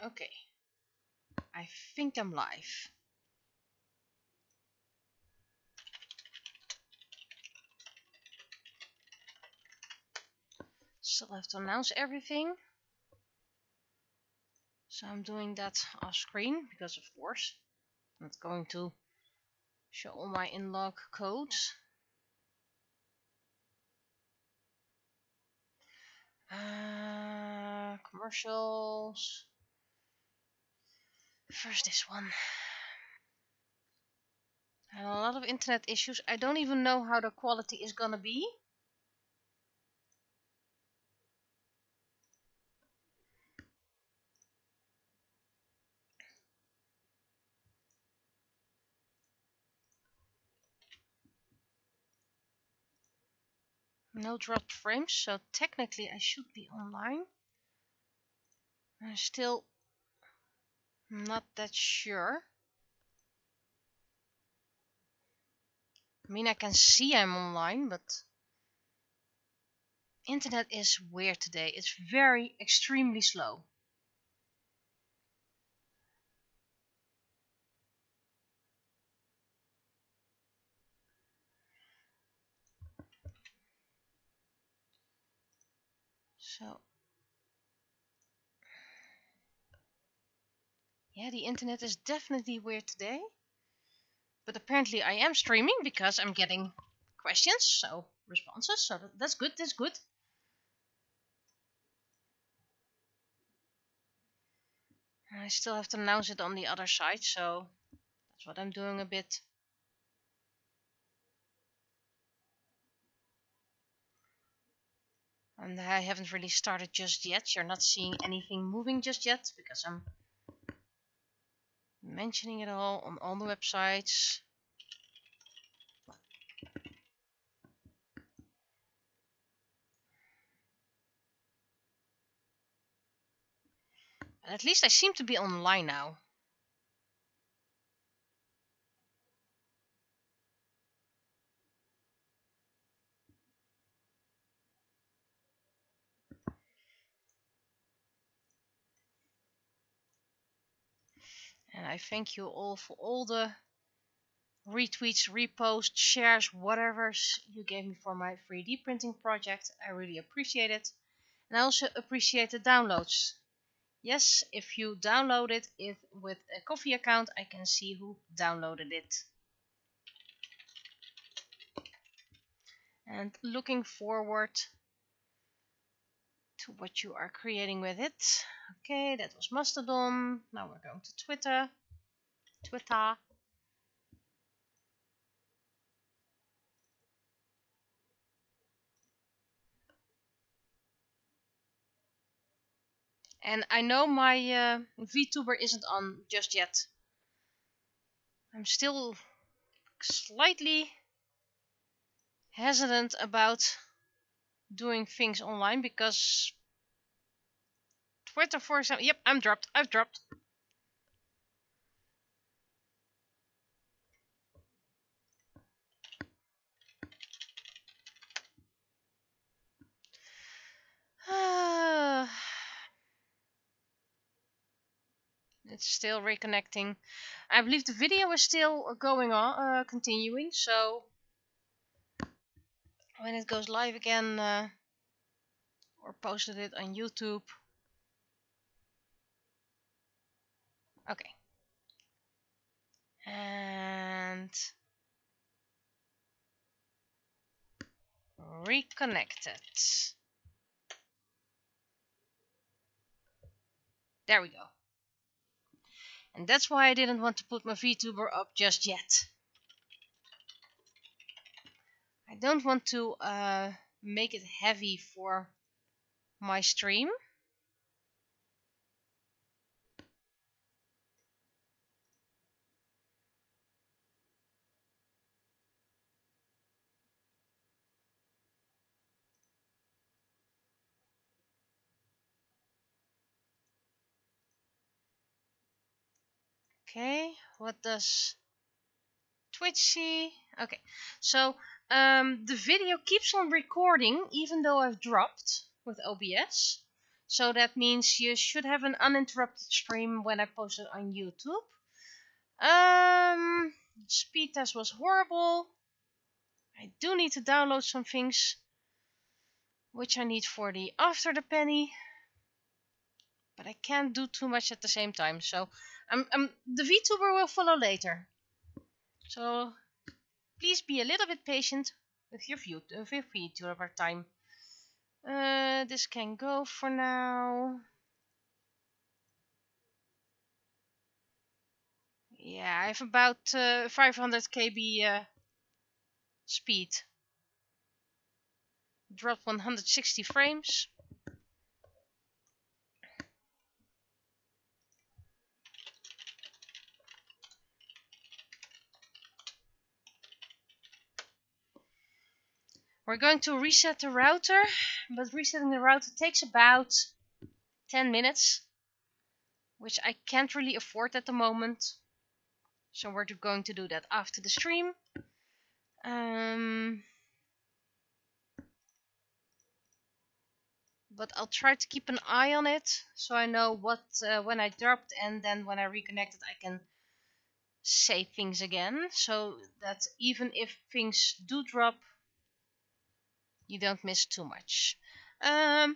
Okay, I think I'm live. Still have to announce everything. So I'm doing that off screen because of course I'm not going to show all my in-log codes. Commercials. First this one. And a lot of internet issues. I don't even know how the quality is gonna be. No dropped frames, so technically I should be online. I'm still not that sure. I mean, I can see I'm online, but internet is weird today. It's very extremely slow. So yeah, the internet is definitely weird today. But apparently I am streaming because I'm getting questions, so responses, so that's good, that's good. I still have to announce it on the other side, so that's what I'm doing a bit. And I haven't really started just yet. You're not seeing anything moving just yet because I'm mentioning it all on all the websites. But at least I seem to be online now. And I thank you all for all the retweets, reposts, shares, whatever you gave me for my 3D printing project. I really appreciate it. And I also appreciate the downloads. Yes, if you download it with a Coffee account, I can see who downloaded it. And looking forward to what you are creating with it. Okay, that was Mastodon. Now we're going to Twitter. And I know my VTuber isn't on just yet. I'm still slightly hesitant about doing things online because Twitter, for example. Yep, I've dropped. It's still reconnecting. I believe the video is still going on, continuing. So when it goes live again, or posted it on YouTube. Okay. And reconnected. There we go. And that's why I didn't want to put my VTuber up just yet. I don't want to make it heavy for my stream. Okay, what does Twitch see? Okay, so the video keeps on recording even though I've dropped with OBS. So that means you should have an uninterrupted stream when I post it on YouTube. Speed test was horrible. I do need to download some things which I need for the After the Penny, but I can't do too much at the same time. So the VTuber will follow later. So please be a little bit patient with your VTuber time. This can go for now. Yeah, I have about 500 KB speed. Dropped 160 frames. We're going to reset the router, but resetting the router takes about 10 minutes, which I can't really afford at the moment. So we're going to do that after the stream. But I'll try to keep an eye on it, so I know what when I dropped, and then when I reconnected I can save things again, so that even if things do drop, you don't miss too much. 18.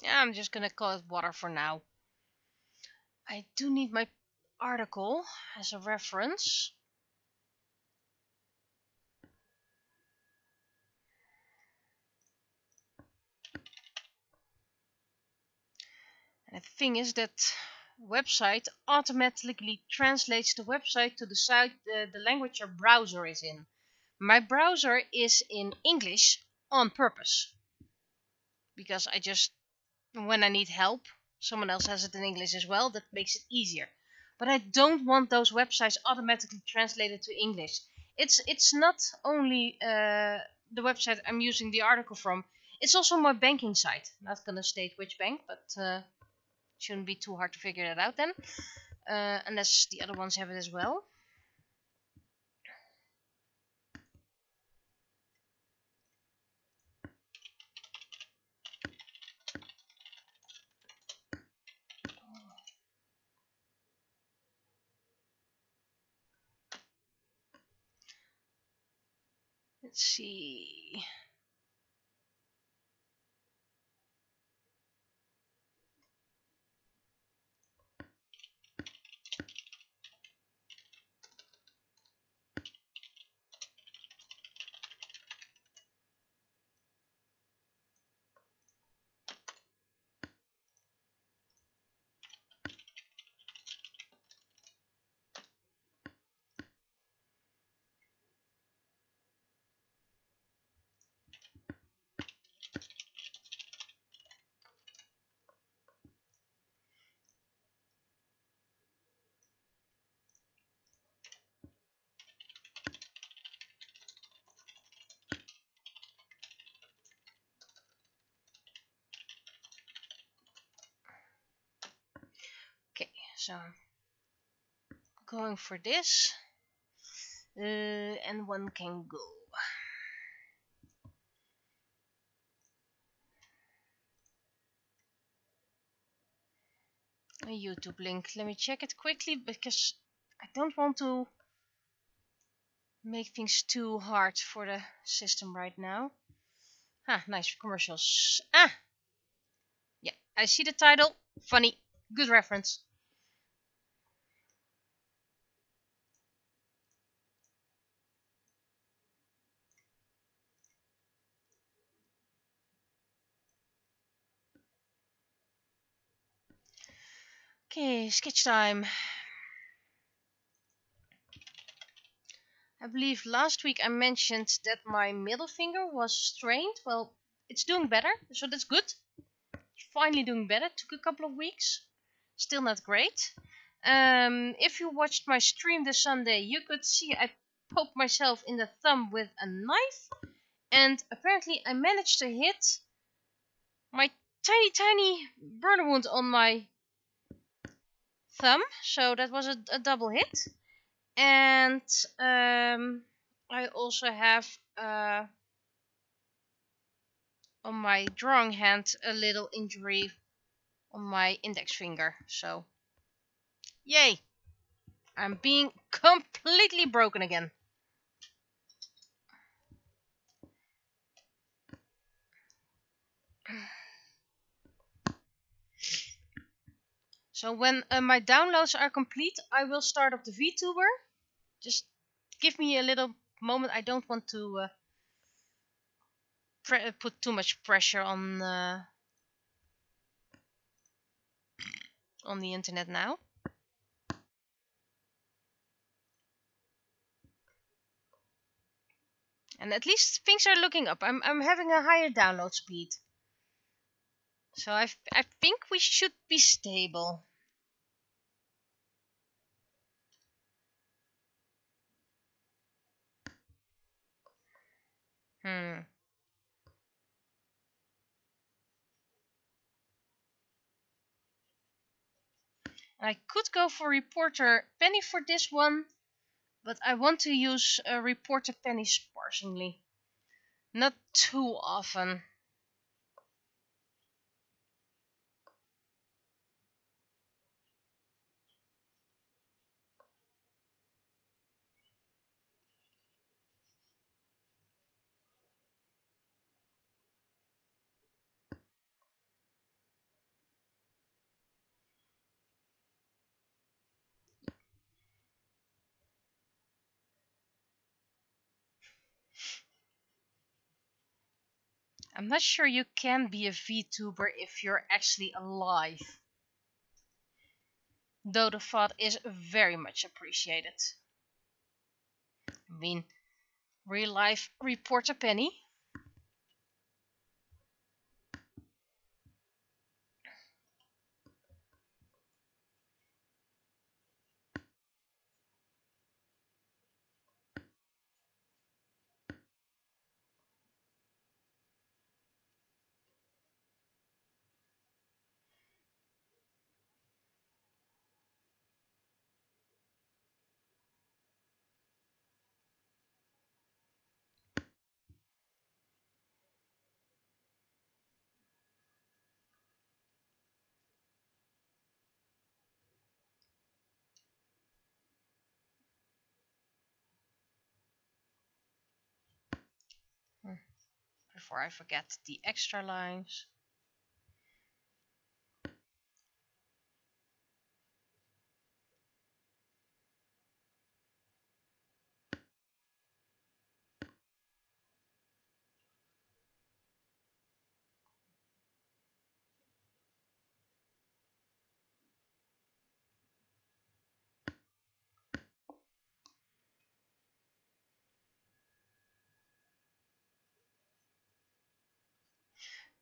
Yeah, I'm just gonna call it water for now. I do need my article as a reference. And the thing is that website automatically translates the website to the site the language your browser is in. My browser is in English on purpose, because I just, when I need help, someone else has it in English as well. That makes it easier. But I don't want those websites automatically translated to English. It's not only the website I'm using the article from. It's also my banking site. Not gonna state which bank, but shouldn't be too hard to figure that out then. Unless the other ones have it as well. Let's see. Okay, so going for this, and one can go. A YouTube link. Let me check it quickly because I don't want to make things too hard for the system right now. Nice commercials. Yeah, I see the title. Funny. Good reference. Okay, sketch time. I believe last week I mentioned that my middle finger was strained. Well, it's doing better, so that's good. Finally doing better. Took a couple of weeks. Still not great. If you watched my stream this Sunday, you could see I poked myself in the thumb with a knife, And apparently I managed to hit my tiny burn wound on my thumb, so that was a double hit. And I also have on my drawing hand a little injury on my index finger. So yay, I'm being completely broken again. So when my downloads are complete, I will start up the VTuber. Just give me a little moment. I don't want to put too much pressure on the internet now. And at least things are looking up. I'm having a higher download speed. So I think we should be stable. I could go for Reporter Penny for this one, but I want to use Reporter Penny sparsely. Not too often. I'm not sure you can be a VTuber if you're actually alive. Though the thought is very much appreciated. I mean, real life Reporter Penny. Before I forget the extra lines.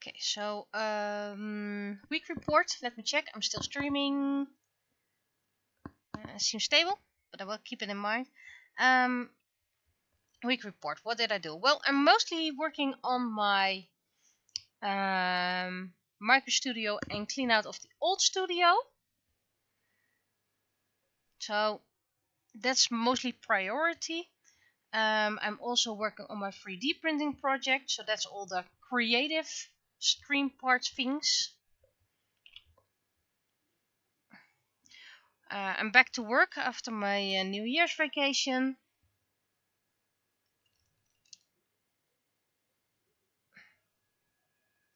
Okay, so week report. Let me check. I'm still streaming. Seems stable, but I will keep it in mind. Week report. What did I do? Well, I'm mostly working on my micro studio and clean out of the old studio. So that's mostly priority. I'm also working on my 3D printing project, so that's all the creative stream part things. I'm back to work after my New Year's vacation.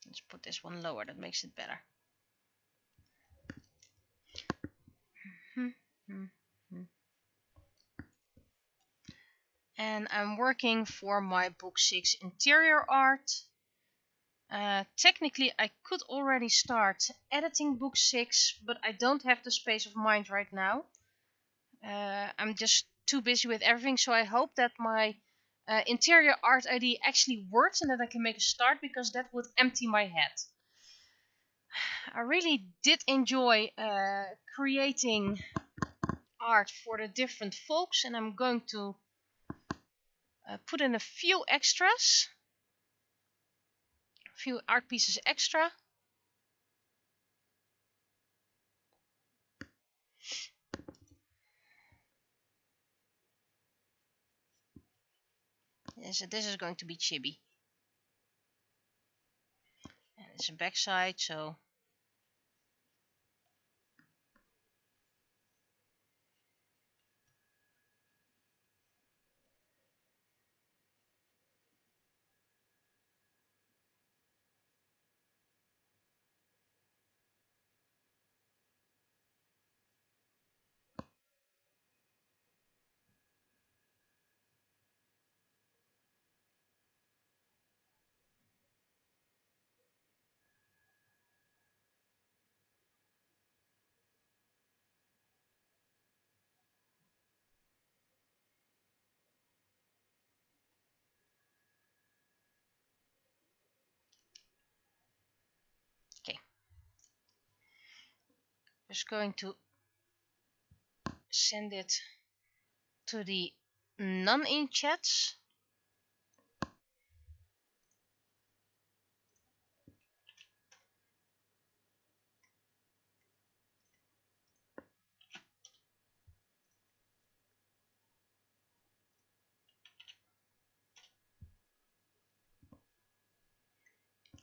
Let's put this one lower, that makes it better. And I'm working for my book 6 interior art. Technically I could already start editing book 6, but I don't have the space of mind right now. I'm just too busy with everything, so I hope that my interior art idea actually works and that I can make a start, because that would empty my head. I really did enjoy creating art for the different folks, and I'm going to put in a few extras. few art pieces extra. Yes, this is going to be chibi. And it's a backside, so okay. Just going to send it to the non-ink chats.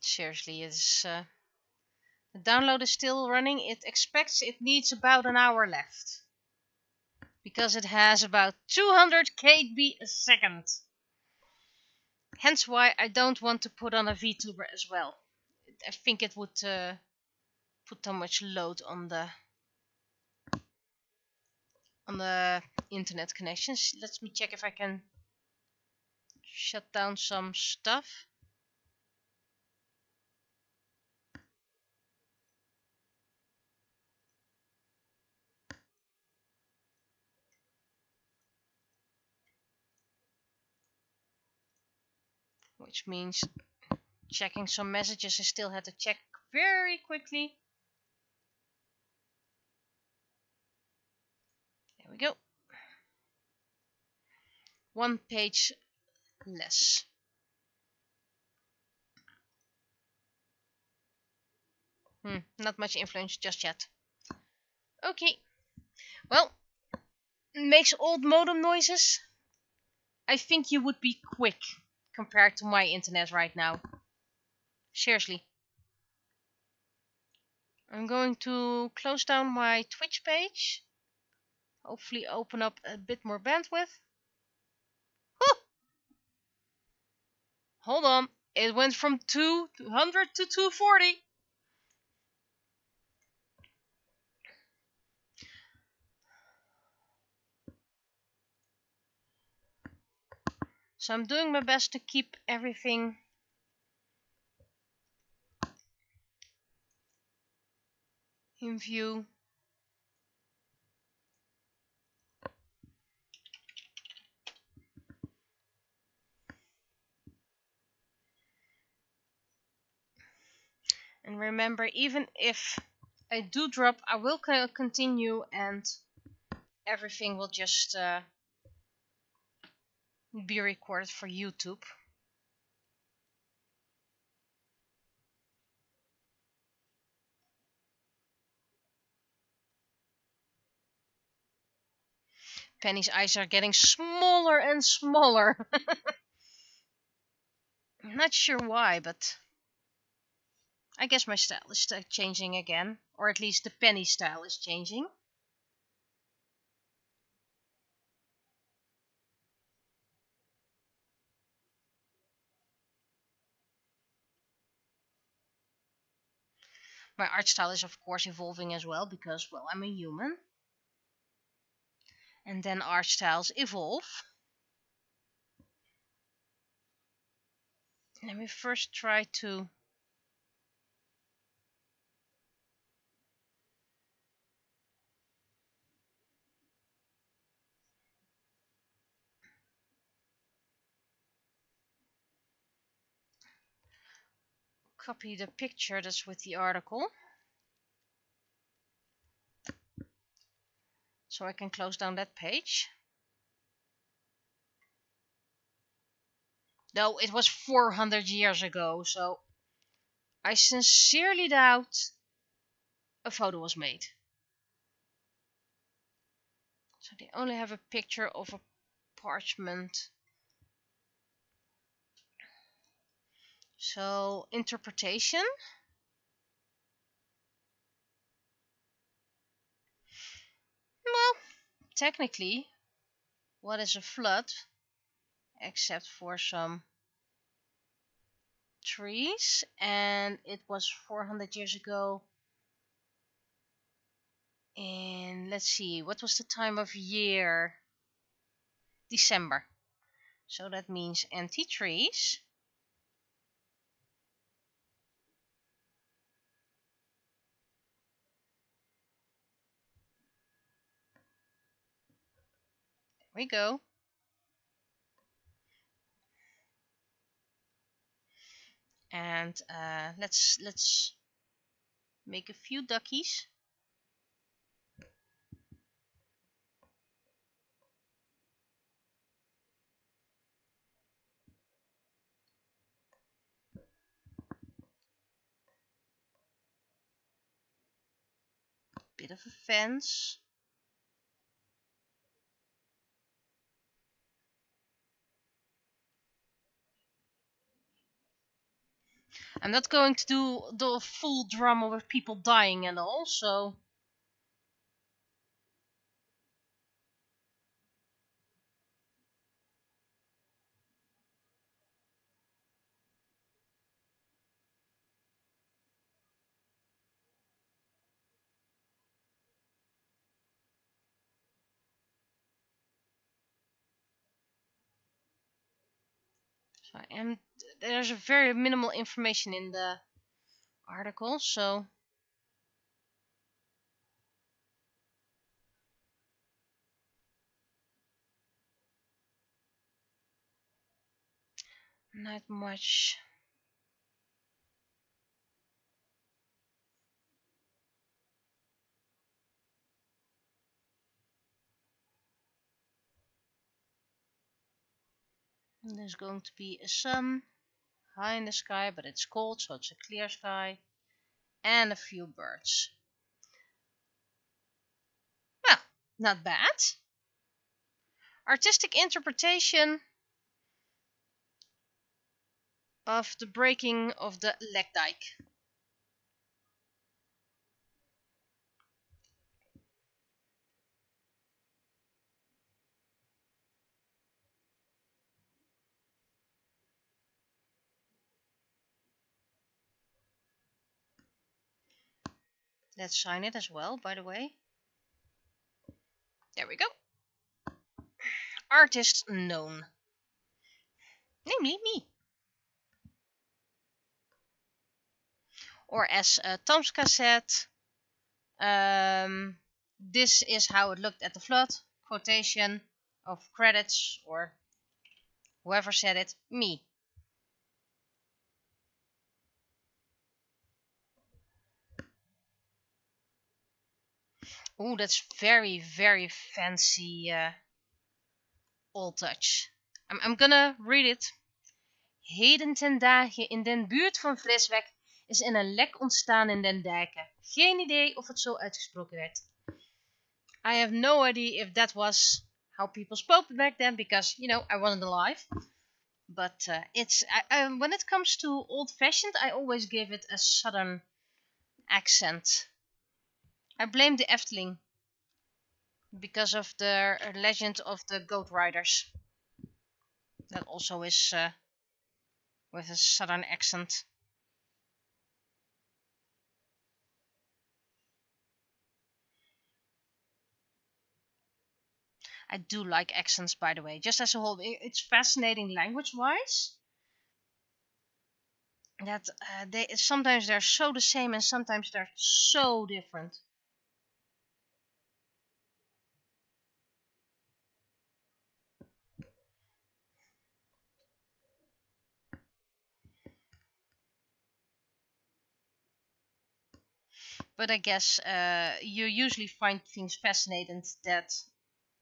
Seriously, it's the download is still running. It expects it needs about an hour left. Because it has about 200 KB a second. Hence why I don't want to put on a VTuber as well. I think it would put too much load on the internet connections. Let me check if I can shut down some stuff. Which means checking some messages. I still had to check very quickly. There we go. One page less. Not much influence just yet. Okay. Well, makes old modem noises. I think you would be quick compared to my internet right now. Seriously. I'm going to close down my Twitch page. Hopefully open up a bit more bandwidth. Whew! Hold on. It went from 200 to 240. So I'm doing my best to keep everything in view. And remember, even if I do drop, I will continue and everything will just be recorded for YouTube. Penny's eyes are getting smaller and smaller. I'm not sure why, but I guess my style is changing again. Or at least the Penny style is changing. My art style is of course evolving as well because, well, I'm a human. And then art styles evolve. Let me first try to copy the picture that's with the article. So I can close down that page. No, it was 400 years ago, so I sincerely doubt a photo was made. So they only have a picture of a parchment. So interpretation. Well, technically, what is a flood? Except for some trees, and it was 400 years ago. And let's see, what was the time of year? December. So that means empty trees. There we go. And let's make a few duckies. Bit of a fence. I'm not going to do the full drama with people dying and all, so there's a very minimal information in the article, so not much. There's going to be a sun high in the sky, but it's cold, so it's a clear sky, and a few birds. Well, not bad. Artistic interpretation of the breaking of the Lekdijk. Let's sign it as well, by the way. There we go. Artist known. Namely me. Or as Tomska said, this is how it looked at the flood. Quotation of credits, or whoever said it, me. Ooh, that's very, very fancy old Dutch. I'm gonna read it. Heden ten dagen in den buurt van Vreswijk is een lek ontstaan in den dijken. Geen idee of het zo uitgesproken werd. I have no idea if that was how people spoke back then, because, you know, I wasn't alive. But it's when it comes to old-fashioned, I always give it a southern accent. I blame the Efteling because of the legend of the goat riders. That also is with a southern accent. I do like accents, by the way. Just as a whole, it's fascinating language-wise. That sometimes they're so the same and sometimes they're so different. But I guess you usually find things fascinating that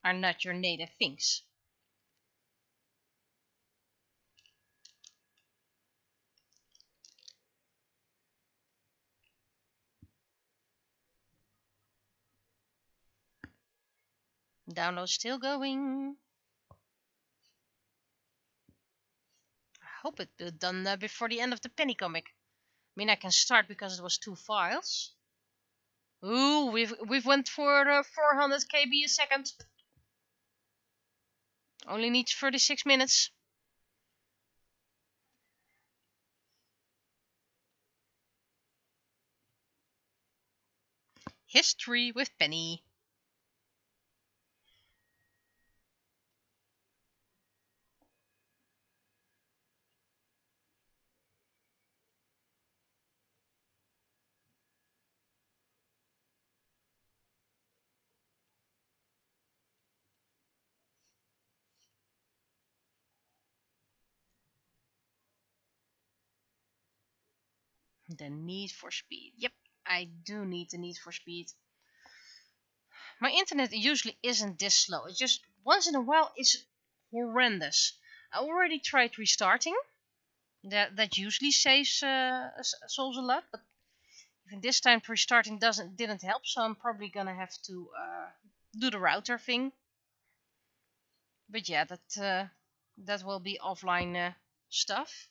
are not your native things. Download still going. I hope it will be done before the end of the penny comic. I mean, I can start because it was 2 files. Ooh, we've went for 400 KB a second. Only needs 36 minutes. History with Penny. The need for speed. Yep, I do need the need for speed. My internet usually isn't this slow. It's just once in a while it's horrendous. I already tried restarting. That usually solves a lot, but even this time restarting didn't help. So I'm probably gonna have to do the router thing. But yeah, that will be offline stuff.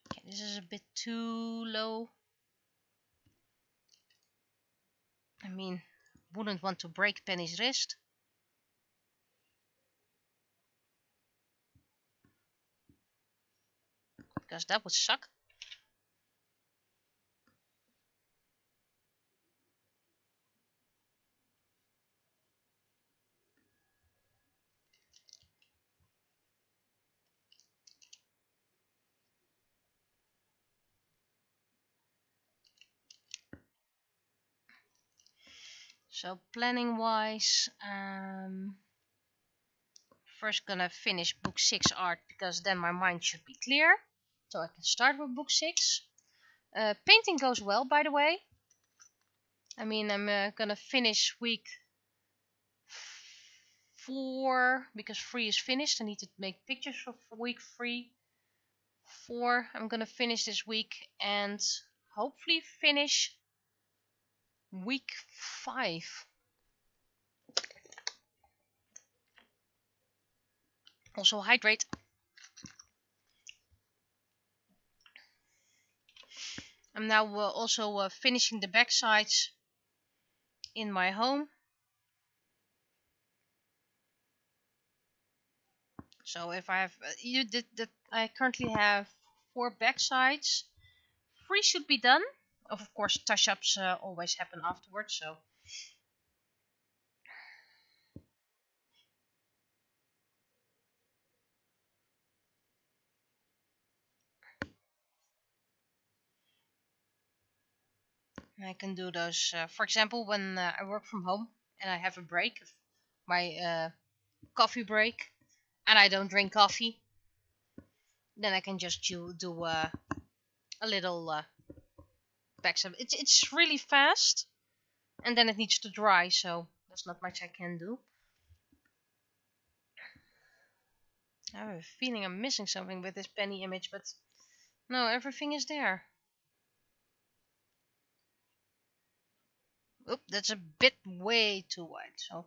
Okay, this is a bit too low. I mean, wouldn't want to break Penny's wrist. Because that would suck. So planning wise, first gonna finish book 6 art because then my mind should be clear. So I can start with book 6. Painting goes well, by the way. I mean, I'm gonna finish week 4 because 3 is finished. I need to make pictures for week 3. 4 I'm gonna finish this week and hopefully finish week 5. Also hydrate. I'm now also finishing the back sides in my home. So if I have I currently have 4 back sides. 3 should be done. Of course, touch-ups always happen afterwards. So I can do those. For example, when I work from home and I have a break, my coffee break, and I don't drink coffee, then I can just do a little backside. It's really fast, and then it needs to dry, so there's not much I can do. I have a feeling I'm missing something with this penny image, but no, everything is there. Oop, that's a bit way too wide, so.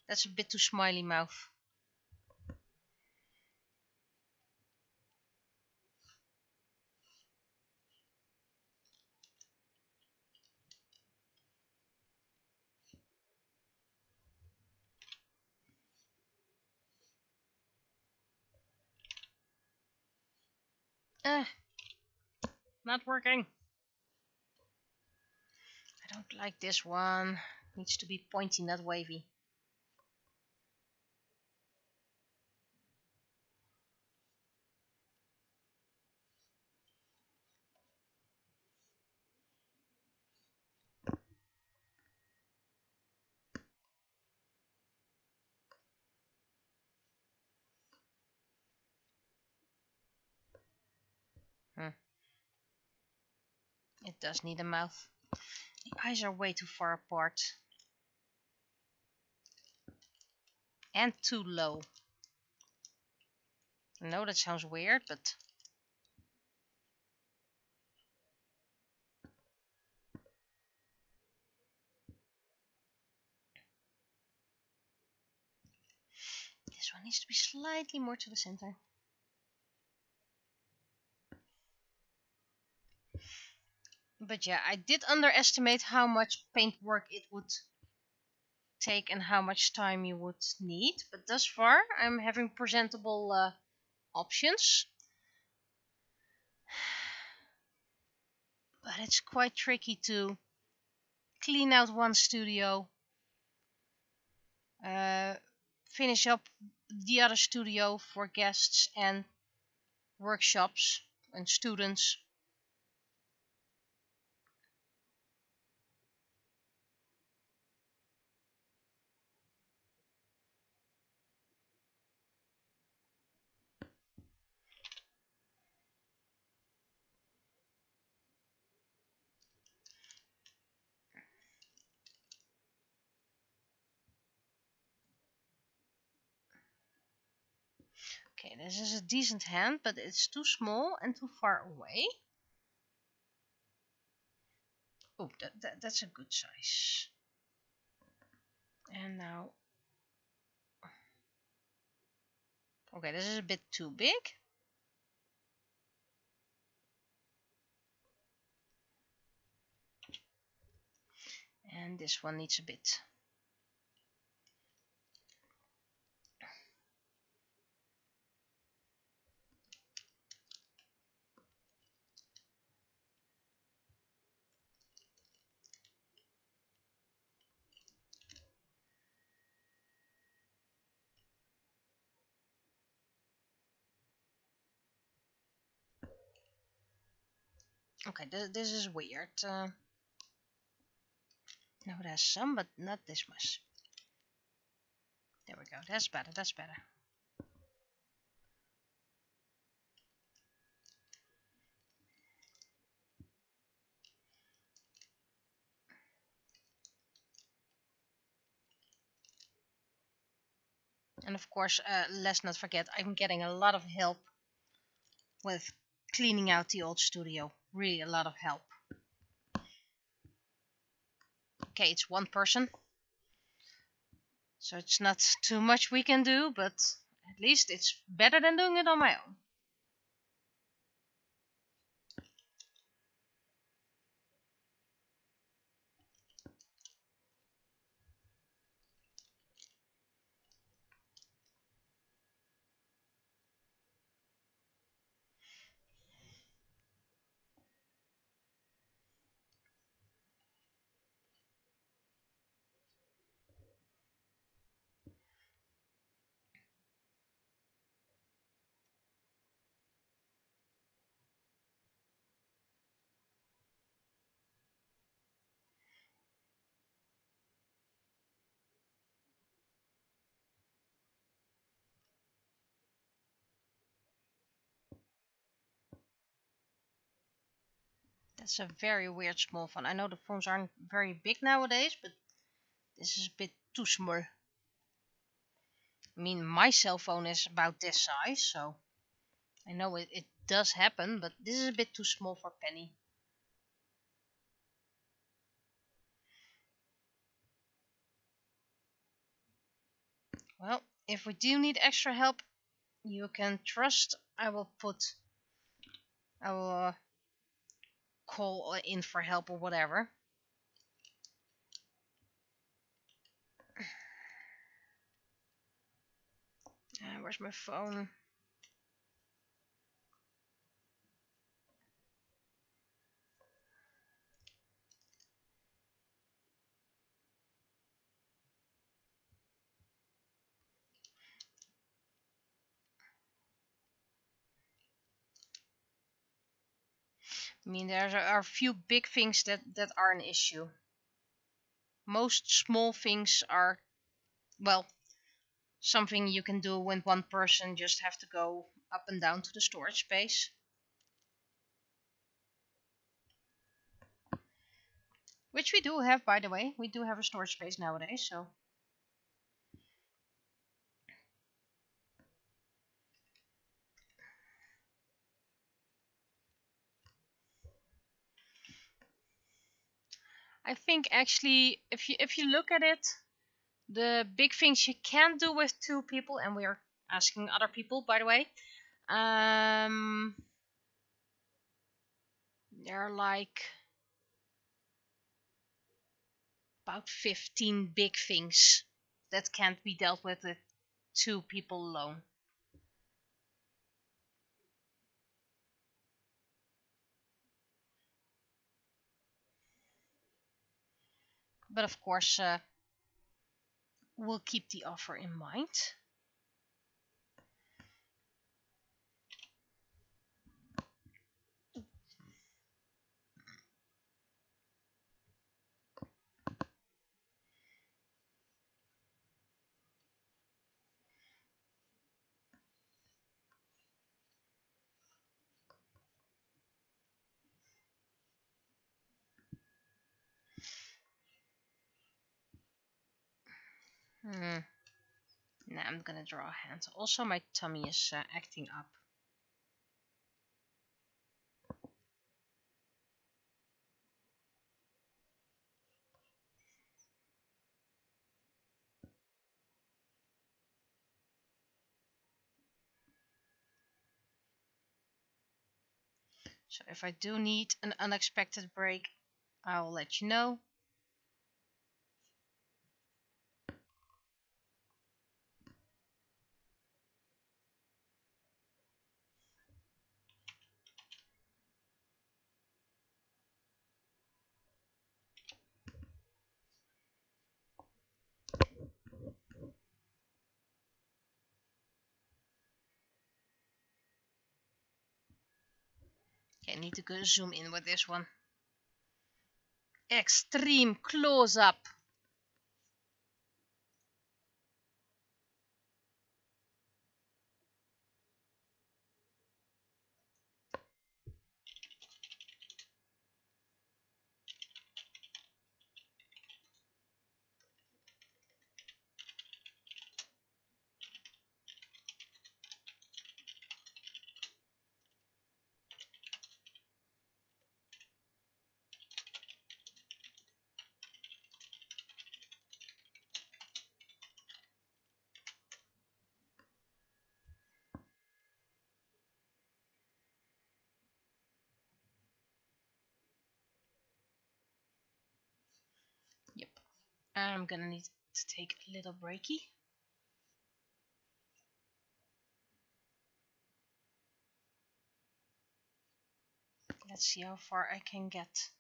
That's a bit too smiley mouth. Not working. I don't like this one. Needs to be pointy, not wavy. It does need a mouth. The eyes are way too far apart. And too low. I know that sounds weird, but... This one needs to be slightly more to the center. But yeah, I did underestimate how much paintwork it would take and how much time you would need. But thus far, I'm having presentable options. But it's quite tricky to clean out one studio, finish up the other studio for guests and workshops and students. Okay, this is a decent hand, but it's too small and too far away. Oh, that's a good size. And now... Okay, this is a bit too big. And this one needs a bit. Okay, this is weird. No, it has some, but not this much. There we go. That's better. That's better. And of course, let's not forget, I'm getting a lot of help with cleaning out the old studio. Really a lot of help. Okay, it's one person, so it's not too much we can do, but at least it's better than doing it on my own. That's a very weird small phone. I know the phones aren't very big nowadays, but this is a bit too small. I mean, my cell phone is about this size, so I know it does happen, but this is a bit too small for Penny. Well, if we do need extra help, you can trust I will call in for help or whatever. Where's my phone? I mean, there are a few big things that are an issue. Most small things are, well, something you can do when one person just have to go up and down to the storage space. Which we do have, by the way. We do have a storage space nowadays, so. I think actually, if you look at it, the big things you can do with 2 people, and we are asking other people, by the way. There are like about 15 big things that can't be dealt with 2 people alone. But of course, we'll keep the offer in mind. Now I'm gonna draw a hand. Also, my tummy is acting up. So if I do need an unexpected break, I will let you know. Okay, I need to go zoom in with this one. Extreme close up. Yep. I'm gonna need to take a little breaky. Let's see how far I can get.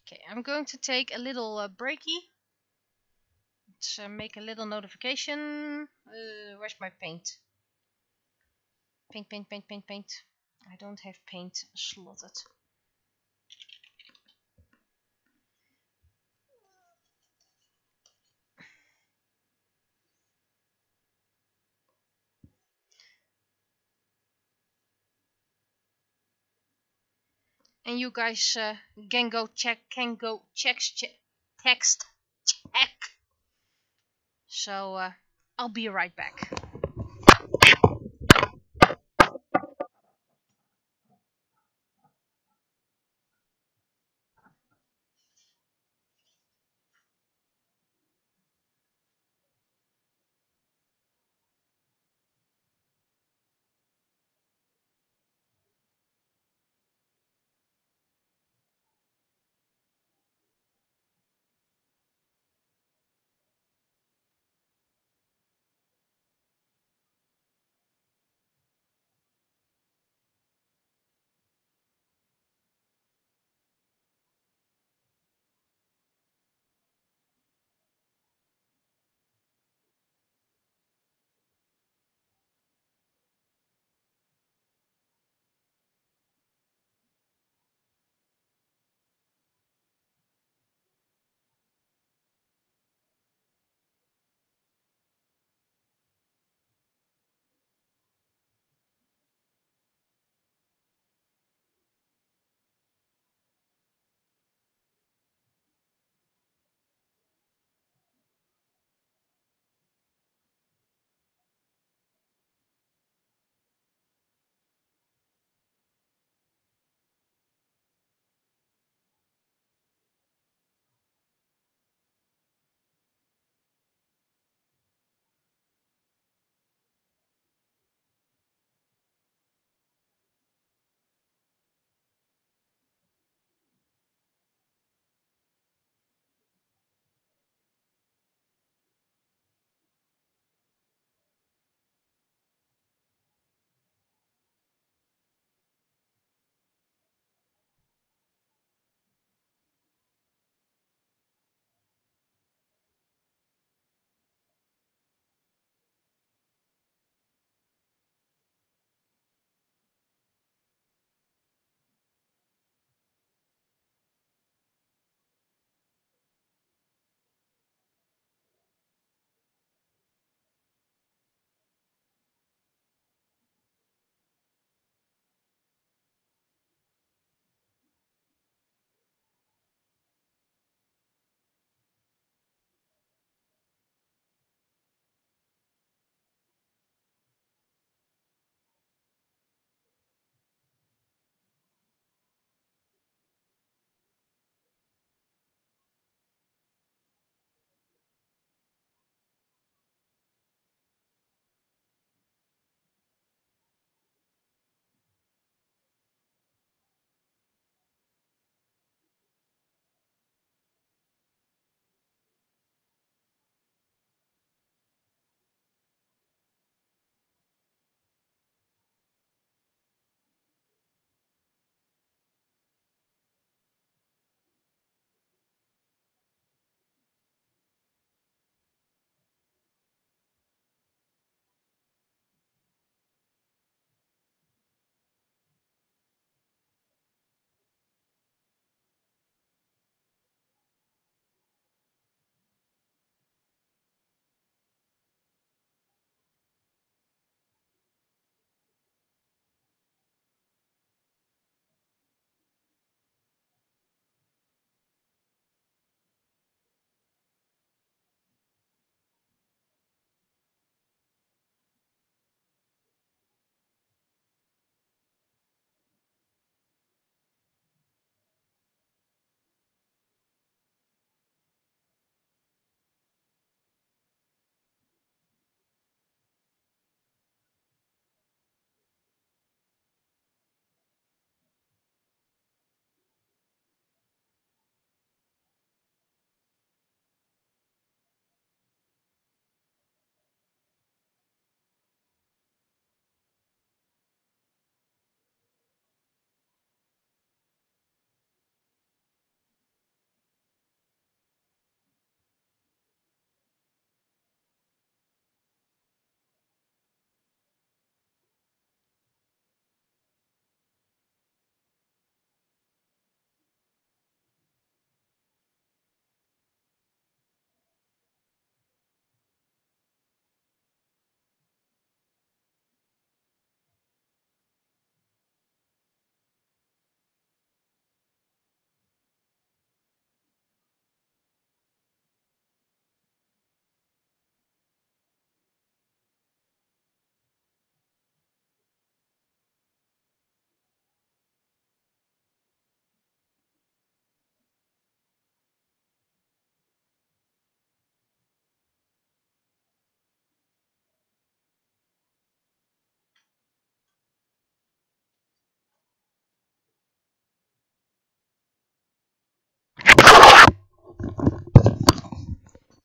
Okay, I'm going to take a little breaky. Let's make a little notification. Where's my paint? Paint, paint, paint, paint, paint. I don't have paint slotted. And you guys can go check, text check. So I'll be right back.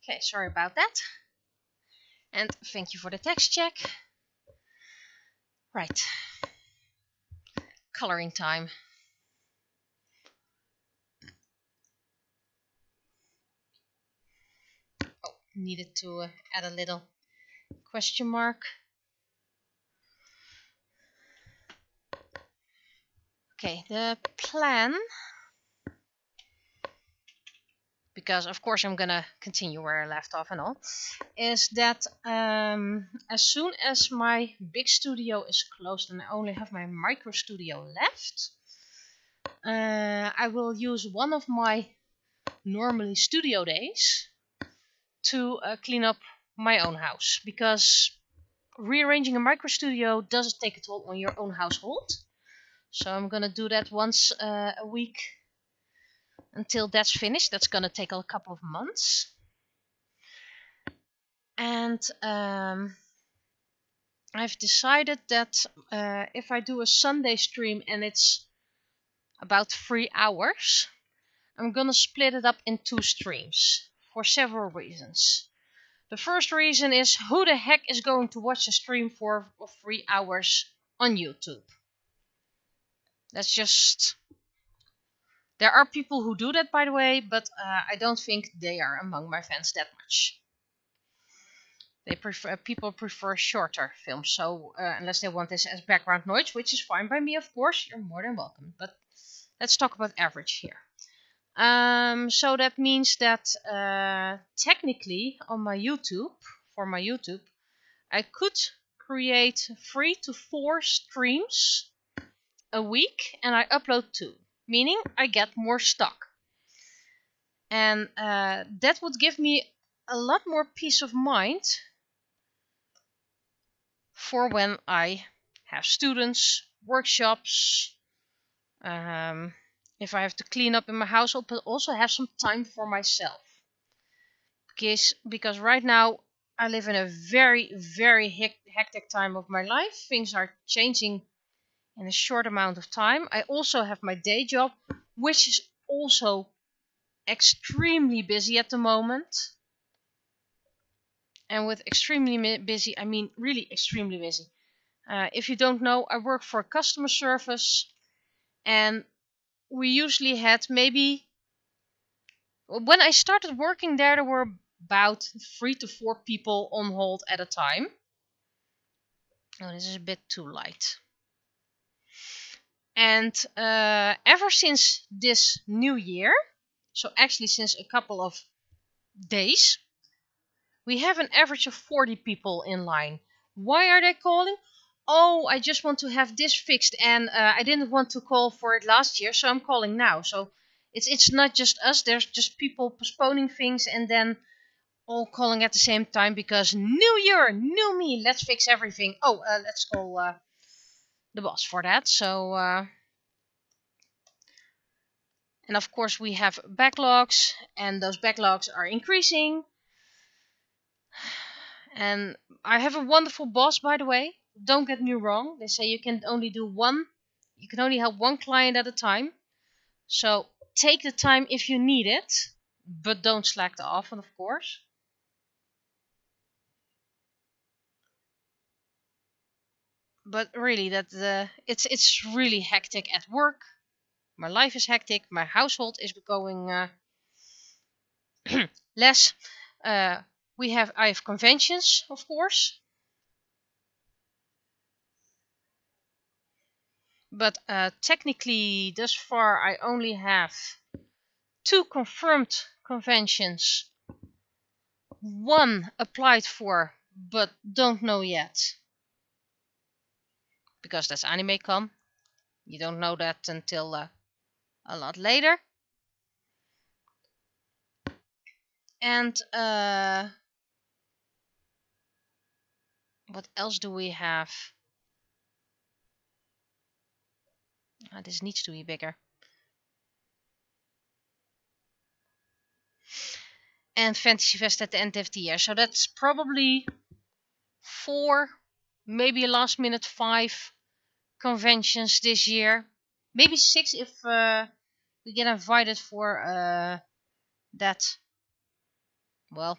Okay, sorry about that. And thank you for the text check. Right. Coloring time. Oh, needed to add a little question mark. Okay, the plan, because of course I'm gonna continue where I left off and all, is that as soon as my big studio is closed and I only have my micro studio left, I will use one of my normally studio days to clean up my own house, because rearranging a micro studio does take a toll on your own household. So I'm gonna do that once a week until that's finished. That's gonna take a couple of months. And I've decided that if I do a Sunday stream and it's about 3 hours, I'm gonna split it up in 2 streams for several reasons. The first reason is, who the heck is going to watch a stream for 3 hours on YouTube? That's just... There are people who do that, by the way, but I don't think they are among my fans that much. People prefer shorter films, so unless they want this as background noise, which is fine by me, of course, you're more than welcome. But let's talk about average here. So that means that technically on my YouTube, I could create 3 to 4 streams a week and I upload 2, meaning I get more stock. And that would give me a lot more peace of mind for when I have students, workshops, if I have to clean up in my household, but also have some time for myself. Because right now I live in a very, very hectic time of my life. Things are changing in a short amount of time. I also have my day job, which is also extremely busy at the moment. And with extremely busy, I mean really extremely busy. If you don't know, I work for customer service, and we usually had maybe... When I started working there were about 3 to 4 people on hold at a time. Oh, this is a bit too light. And ever since this new year, so actually since a couple of days, we have an average of 40 people in line. Why are they calling? Oh, I just want to have this fixed, and I didn't want to call for it last year, so I'm calling now. So it's not just us, there's just people postponing things and then all calling at the same time, because new year, new me, let's fix everything. Oh, let's call the boss for that. So and of course we have backlogs, and those backlogs are increasing. And I have a wonderful boss, by the way. Don't get me wrong. They say you can only help one client at a time. So take the time if you need it, but don't slack off, of course. But really, it's really hectic at work. My life is hectic. My household is going less. I have conventions, of course. But technically, thus far, I only have 2 confirmed conventions. 1 applied for, but don't know yet. Because that's AnimeCon. You don't know that until a lot later. And what else do we have? This needs to be bigger. And Fantasy Fest at the end of the year. So that's probably 4, maybe last minute 5 conventions this year. Maybe 6 if we get invited for that. Well,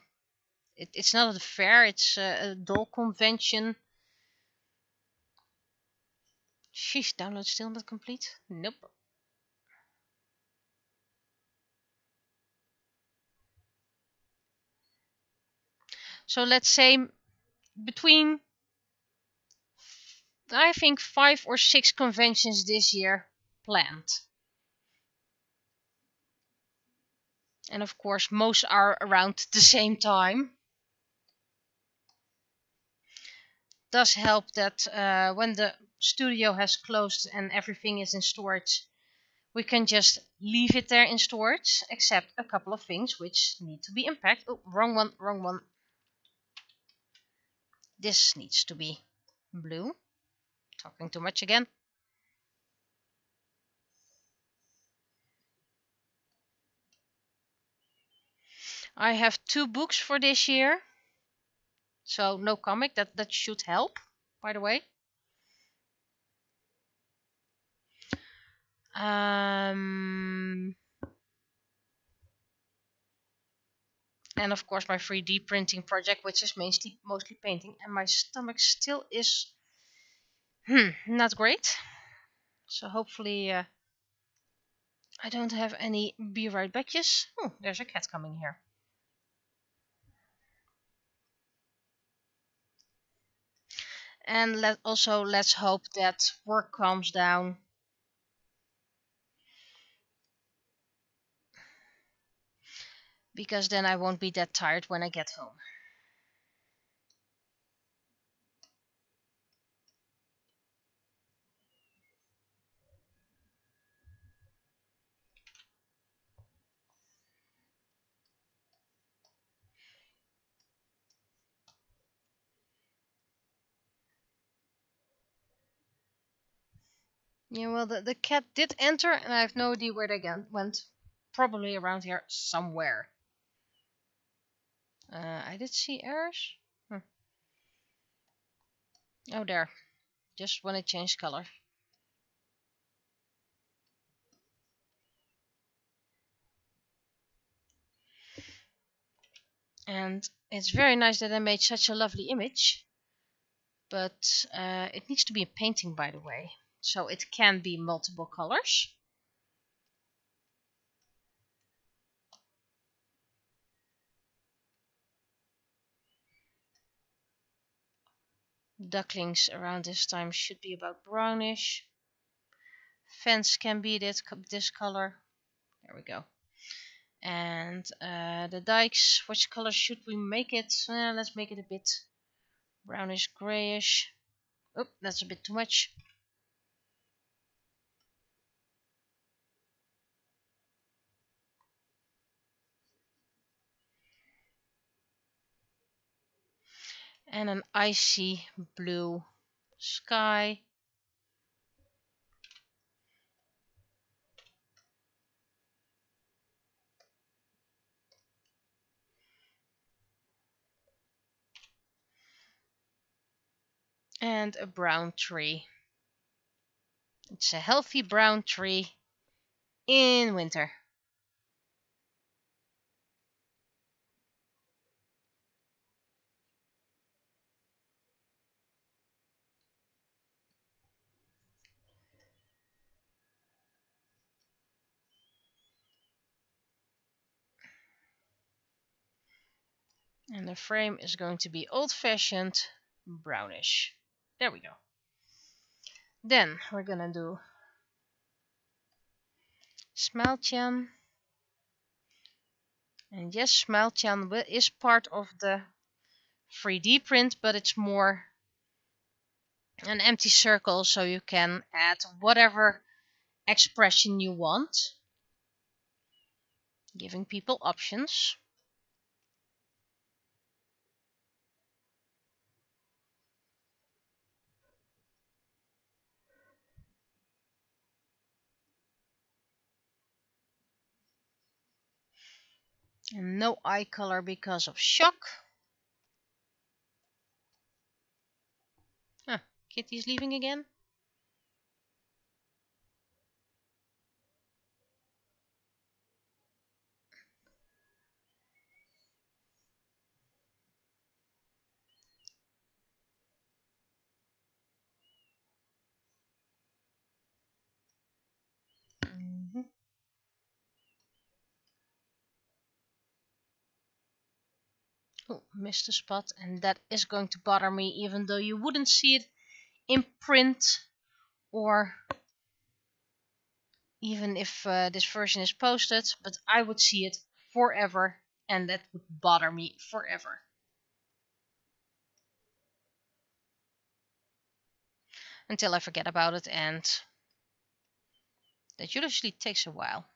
It's not a fair, it's a doll convention. Sheesh, download still not complete? Nope. So let's say between, I think, 5 or 6 conventions this year planned. And of course, most are around the same time. Does help that when the studio has closed and everything is in storage, we can just leave it there in storage, except a couple of things which need to be unpacked. Oh, wrong one, wrong one. This needs to be blue. Talking too much again. I have 2 books for this year. So no comic, that should help, by the way. And of course my 3D printing project, which is mostly painting, and my stomach still is not great. So hopefully I don't have any be right backjes. Oh, there's a cat coming here. And let's hope that work calms down. Because then I won't be that tired when I get home. Yeah, well, the cat did enter, and I have no idea where they went. Probably around here somewhere. I did see errors. Oh, there. Just when it changed color. And it's very nice that I made such a lovely image. But it needs to be a painting, by the way. So it can be multiple colors. Ducklings around this time should be about brownish. Fence can be this color. There we go. And the dikes, which color should we make it? Let's make it a bit brownish grayish. Oh, that's a bit too much. And an icy blue sky. And a brown tree. It's a healthy brown tree in winter. And the frame is going to be old-fashioned brownish. There we go. Then we're gonna do Smeltjan. And yes, Smeltjan is part of the 3D print, but it's more an empty circle, so you can add whatever expression you want, giving people options. And no eye color because of shock. Huh, Kitty's leaving again. Oh, missed a spot, and that is going to bother me, even though you wouldn't see it in print, or even if this version is posted, but I would see it forever, and that would bother me forever. Until I forget about it, and that usually takes a while.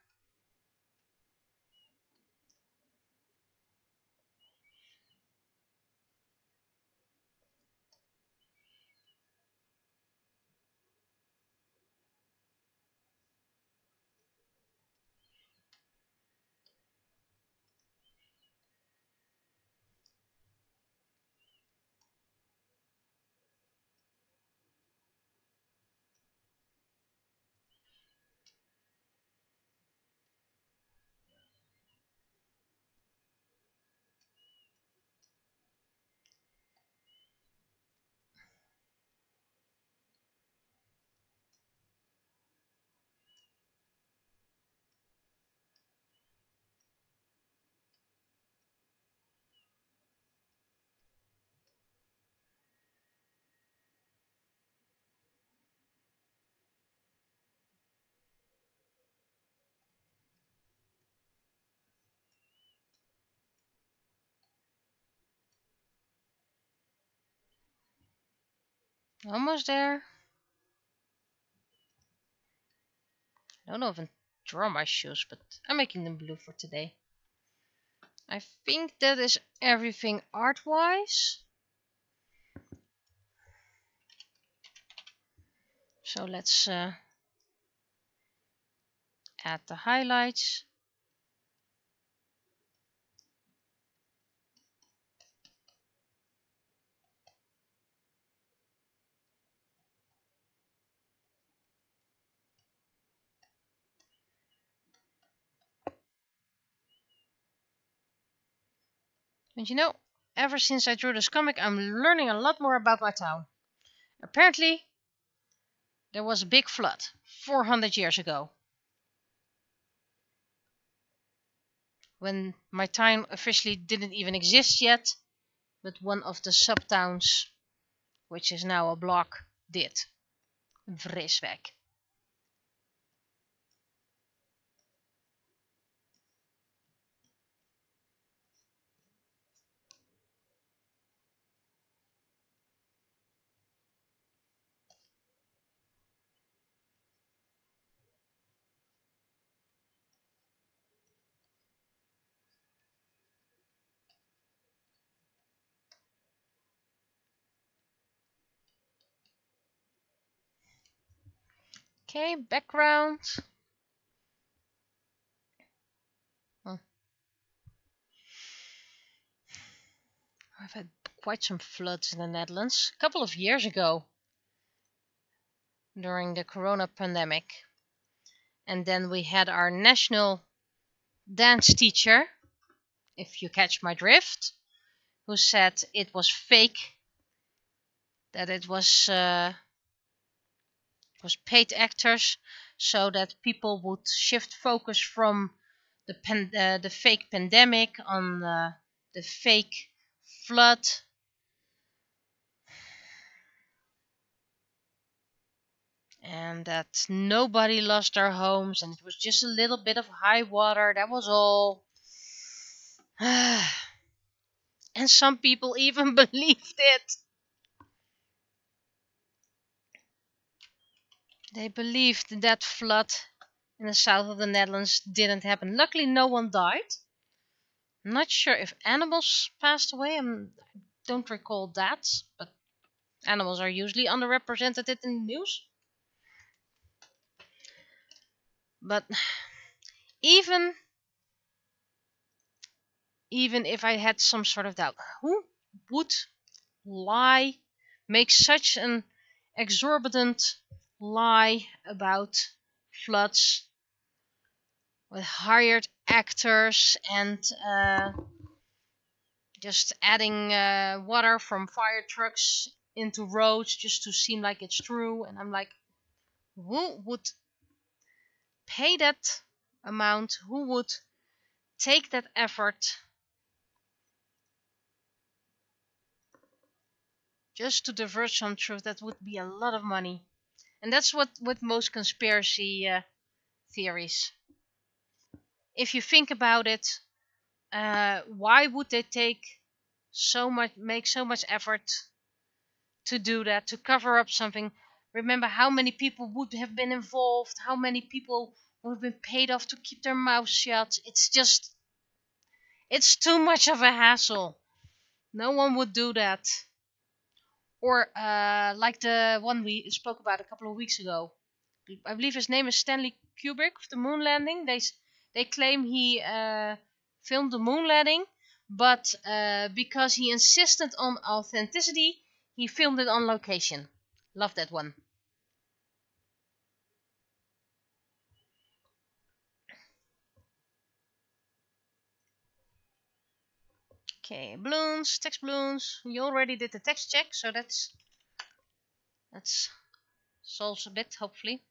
Almost there. I don't know if I draw my shoes, but I'm making them blue for today. I think that is everything art-wise. So let's add the highlights. And you know, ever since I drew this comic, I'm learning a lot more about my town. Apparently, there was a big flood 400 years ago, when my town officially didn't even exist yet, but one of the sub-towns, which is now a block, did. Vreeswijk. Okay, background. I've had quite some floods in the Netherlands a couple of years ago during the corona pandemic. And then we had our national dance teacher, if you catch my drift, who said it was fake, that it was paid actors, so that people would shift focus from the fake pandemic on the fake flood. And that nobody lost their homes, and it was just a little bit of high water, that was all. And some people even believed it. They believed that flood in the south of the Netherlands didn't happen. Luckily, no one died. I'm not sure if animals passed away. I don't recall that, but animals are usually underrepresented in the news. But even if I had some sort of doubt, who would make such an exorbitant lie about floods with hired actors and just adding water from fire trucks into roads just to seem like it's true? And I'm like, who would pay that amount? Who would take that effort just to divulge some truth, that would be a lot of money. And that's what with most conspiracy theories. If you think about it, why would they make so much effort to do that, to cover up something? Remember how many people would have been involved, how many people would have been paid off to keep their mouths shut. It's too much of a hassle. No one would do that. Or like the one we spoke about a couple of weeks ago. I believe his name is Stanley Kubrick, of the moon landing. They claim he filmed the moon landing, but because he insisted on authenticity, he filmed it on location. Love that one. Okay, balloons, text balloons. We already did the text check, so that's solves a bit, hopefully.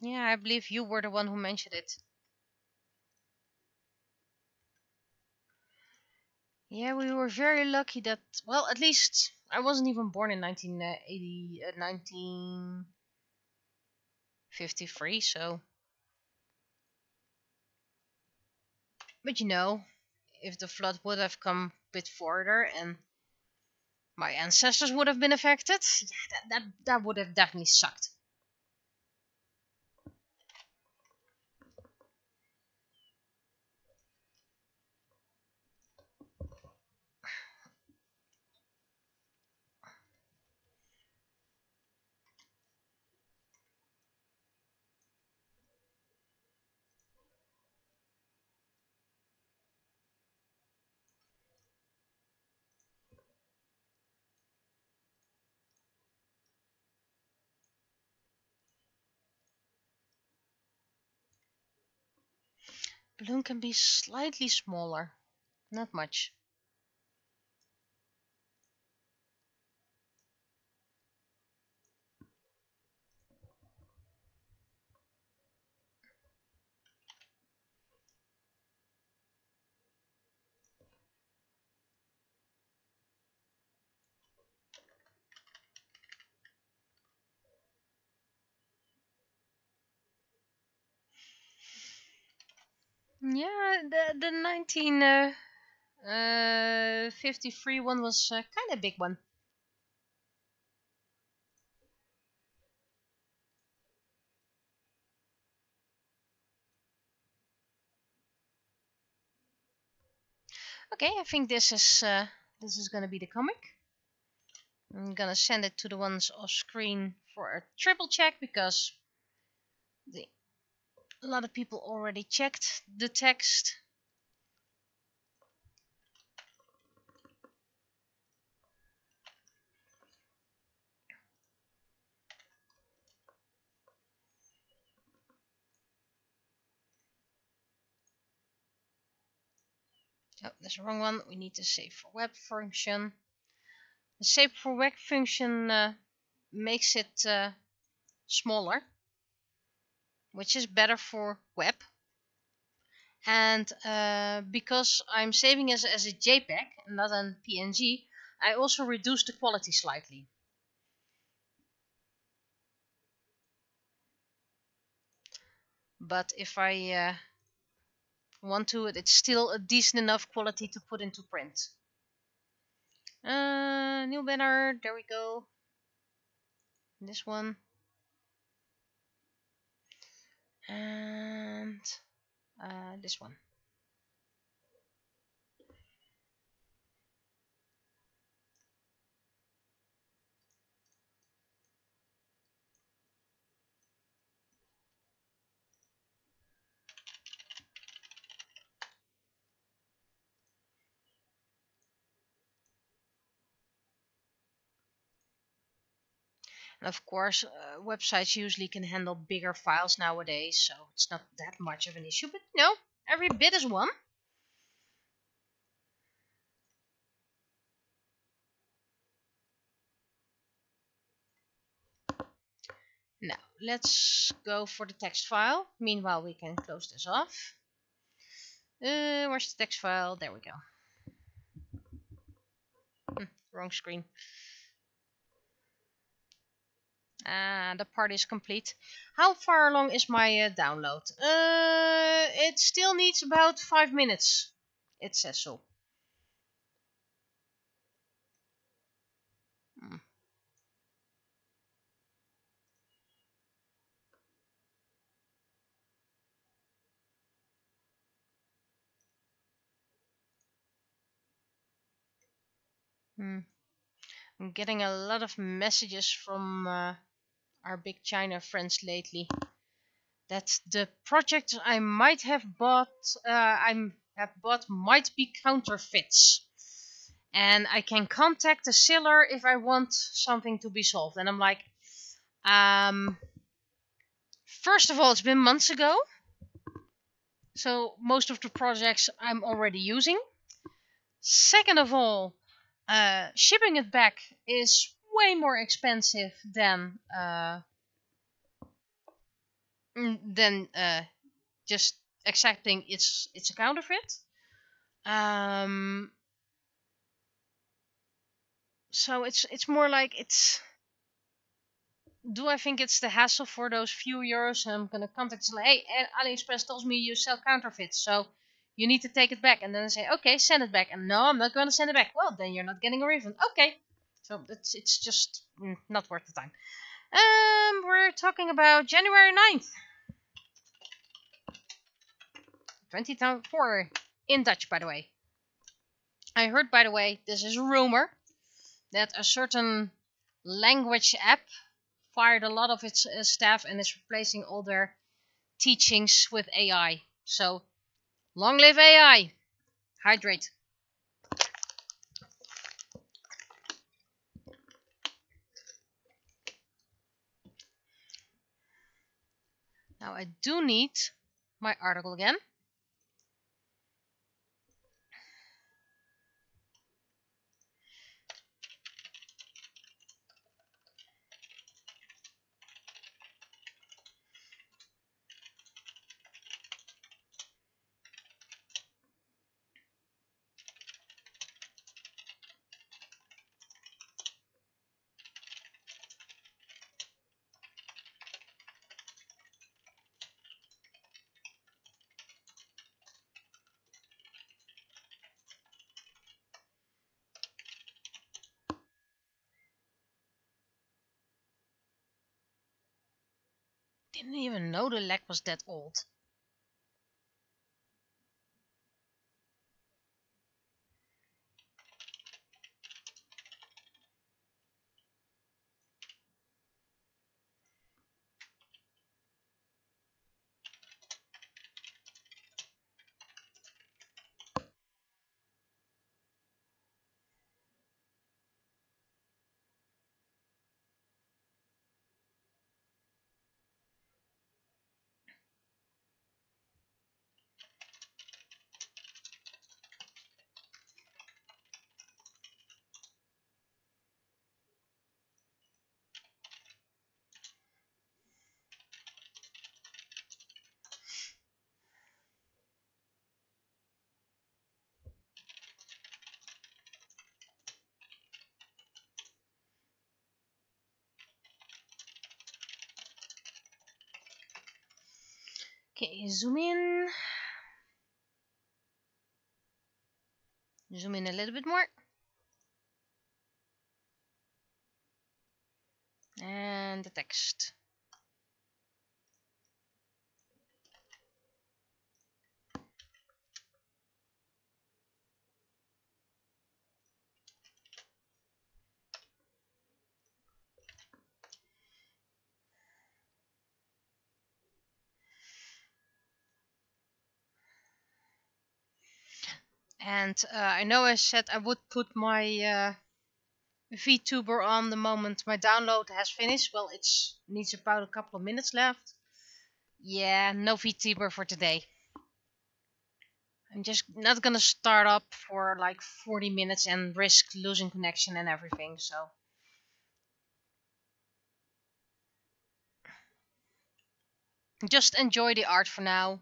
Yeah, I believe you were the one who mentioned it. Yeah, we were very lucky that, well, at least I wasn't even born in 1953, so. But if the flood would have come a bit further and my ancestors would have been affected, yeah, that would have definitely sucked. Balloon can be slightly smaller, not much. Yeah, the 1953 one was kind of big one. Okay, I think this is gonna be the comic. I'm gonna send it to the ones off screen for a triple check because a lot of people already checked the text. Oh, that's the wrong one. We need to save for web function. The save for web function makes it smaller, which is better for web. And because I'm saving as a JPEG and not a PNG, I also reduce the quality slightly. But if I want to, it's still a decent enough quality to put into print. New banner, there we go. This one. And This one. And of course, websites usually can handle bigger files nowadays, so it's not that much of an issue. But no, every bit is one. Now, let's go for the text file. Meanwhile, we can close this off. Where's the text file? There we go. Wrong screen. The part is complete. How far along is my download? It still needs about 5 minutes. It says so. I'm getting a lot of messages from our big China friends lately that the project I might have bought, might be counterfeits, and I can contact the seller if I want something to be solved. And I'm like, first of all, it's been months ago, so most of the projects I'm already using. Second of all, shipping it back is way more expensive than just accepting it's a counterfeit. So it's more like it's. Do I think it's the hassle for those few euros? I'm gonna contact them. Hey, AliExpress tells me you sell counterfeits, so you need to take it back. And then I say, okay, send it back. And no, I'm not gonna send it back. Well, then you're not getting a refund. Okay, so it's just not worth the time. We're talking about January 9th. 2024 in Dutch, by the way. I heard, by the way, this is a rumor that a certain language app fired a lot of its staff and is replacing all their teachings with AI. So, long live AI! Hydrate. Now I do need my article again. Didn't even know the leg was that old. Okay, zoom in. Zoom in a little bit more. And the text. And I know I said I would put my VTuber on the moment my download has finished. Well, it needs about a couple of minutes left. Yeah, no VTuber for today. I'm just not gonna start up for like 40 minutes and risk losing connection and everything, so. Just enjoy the art for now.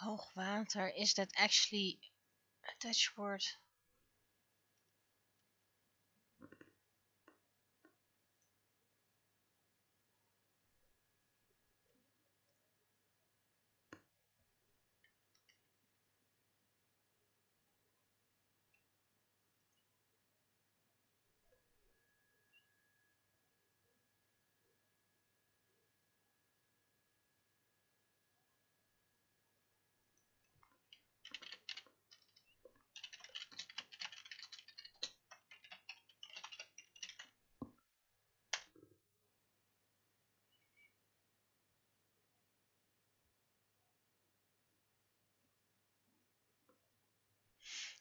Hoogwater, is that actually a Dutch word?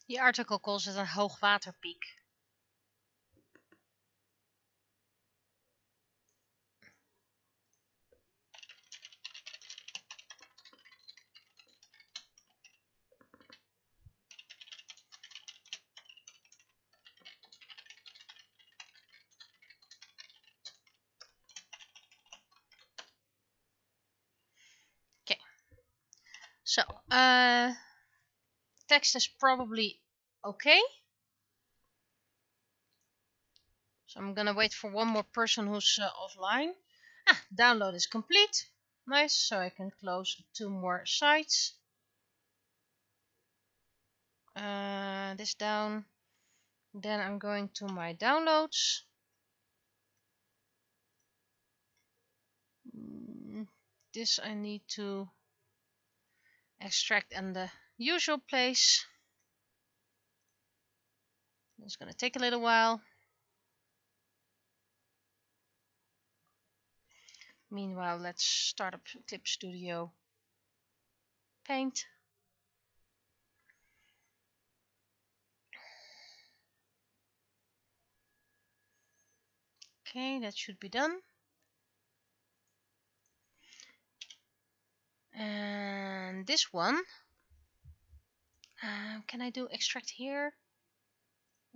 The article calls it a hoogwaterpiek. Okay. So, text is probably okay. So I'm gonna wait for one more person who's offline. Download is complete. Nice, so I can close 2 more sites. This down. Then I'm going to my downloads. This I need to extract in the usual place. It's gonna take a little while. Meanwhile, let's start up Clip Studio Paint. Okay, that should be done. And this one, can I do extract here?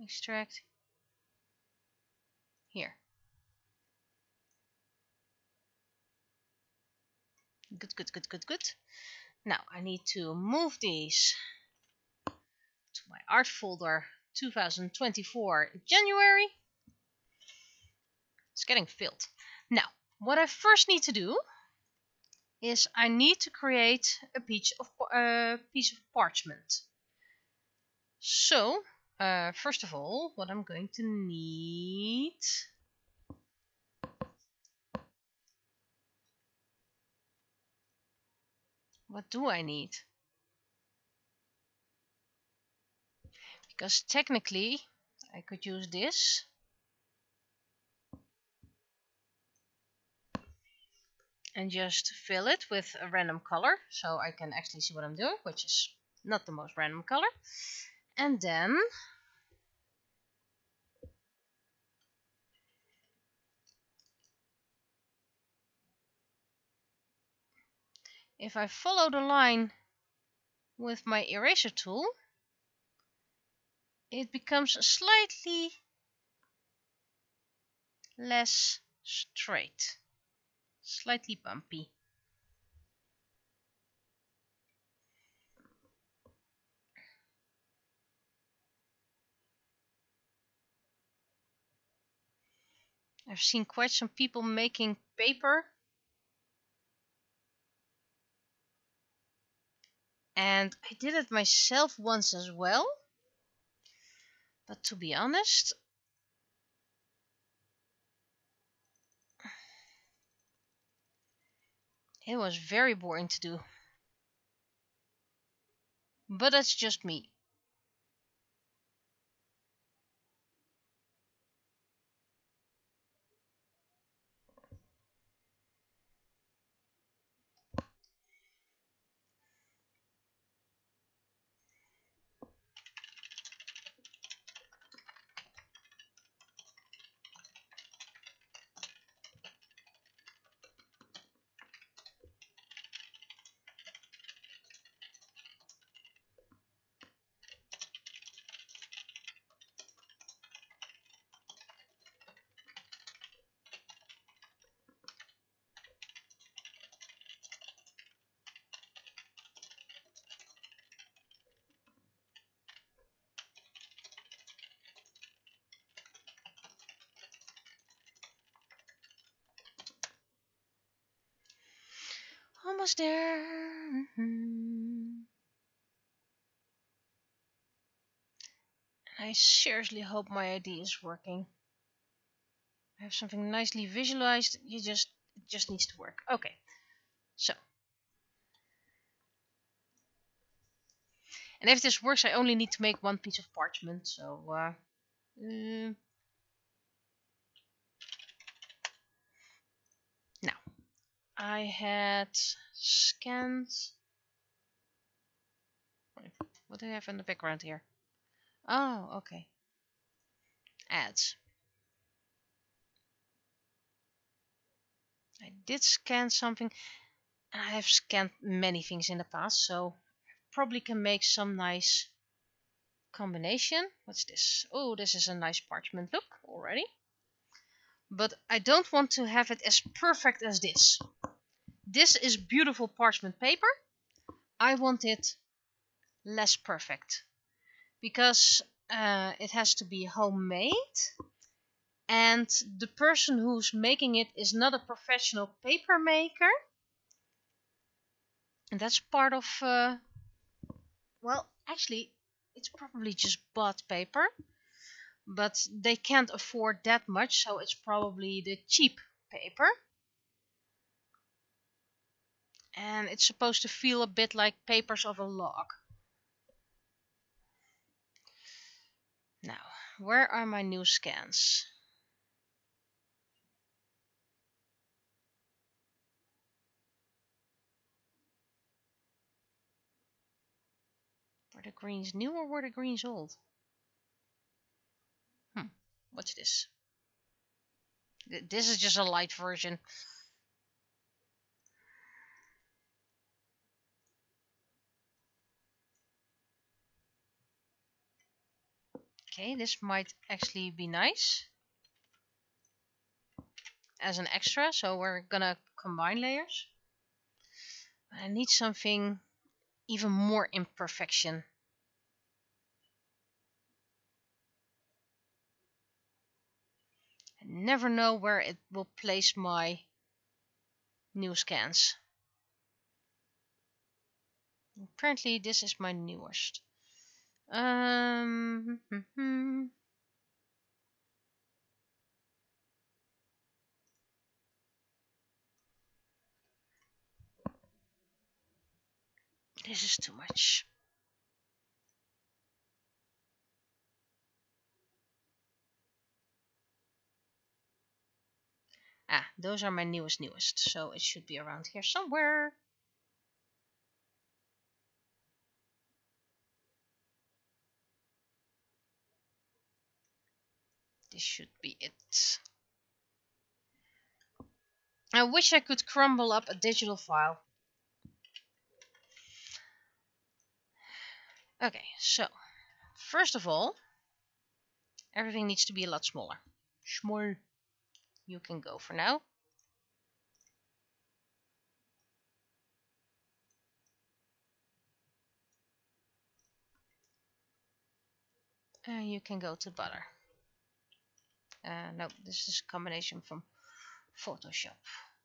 Extract here. Good, good, good, good, good. Now I need to move these to my art folder 2024 January. It's getting filled. Now, what I first need to do is I need to create a piece of parchment. So, first of all, what I'm going to need... What do I need? Because technically, I could use this. And just fill it with a random color, so I can actually see what I'm doing, which is not the most random color. And then if I follow the line with my eraser tool, it becomes slightly less straight, slightly bumpy. I've seen quite some people making paper, and I did it myself once as well, but to be honest, it was very boring to do. But that's just me. Almost there. I seriously hope my idea is working. I have something nicely visualized. It just needs to work. Okay. So. And if this works, I only need to make one piece of parchment. So now I had scanned. What do I have in the background here? Oh, okay. Ads. I did scan something, and I have scanned many things in the past, so probably can make some nice combination. What's this? Oh, this is a nice parchment look already. But I don't want to have it as perfect as this. This is beautiful parchment paper. I want it less perfect because it has to be homemade, and the person who's making it is not a professional paper maker, and that's part of well, actually it's probably just bought paper, but they can't afford that much, so it's probably the cheap paper, and it's supposed to feel a bit like papers of a log. Now, where are my new scans? Were the greens new or were the greens old? What's this? This is just a light version. Okay, this might actually be nice as an extra, so we're gonna combine layers. I need something even more imperfection. I never know where it will place my new scans. Apparently this is my newest. This is too much. Ah, those are my newest, so it should be around here somewhere. This should be it. I wish I could crumble up a digital file. Okay, so first of all, everything needs to be a lot smaller. Small. You can go for now. You can go to butter. No, this is a combination from Photoshop.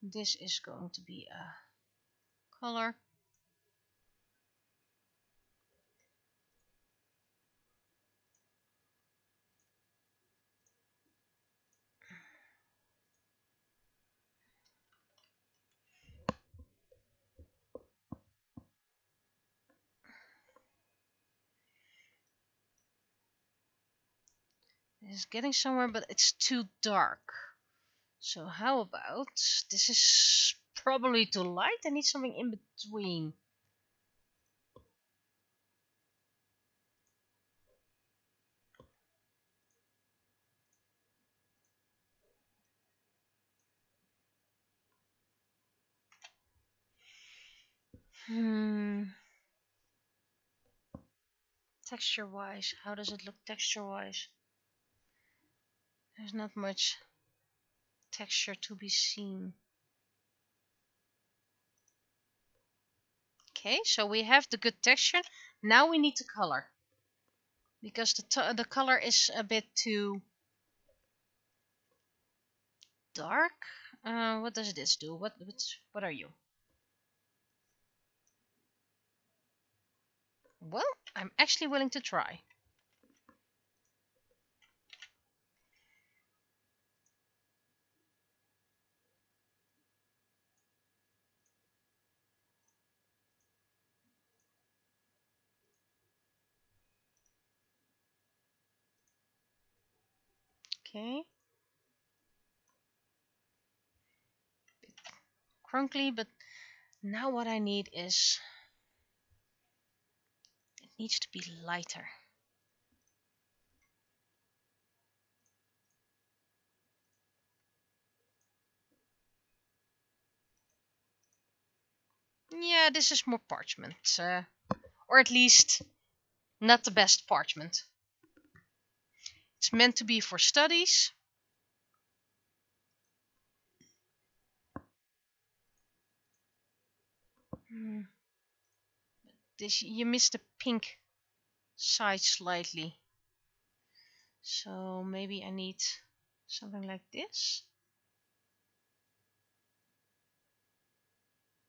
This is going to be a color. It's getting somewhere, but it's too dark. So how about, this is probably too light. I need something in between. Texture wise, how does it look texture wise? There's not much texture to be seen. Okay, so we have the good texture. Now we need the color, because the color is a bit too dark. What does this do? What are you? Well, I'm actually willing to try. Okay. Bit crunkly, but now what I need is, it needs to be lighter. Yeah, this is more parchment, or at least not the best parchment. It's meant to be for studies. This, you missed the pink side slightly. So maybe I need something like this.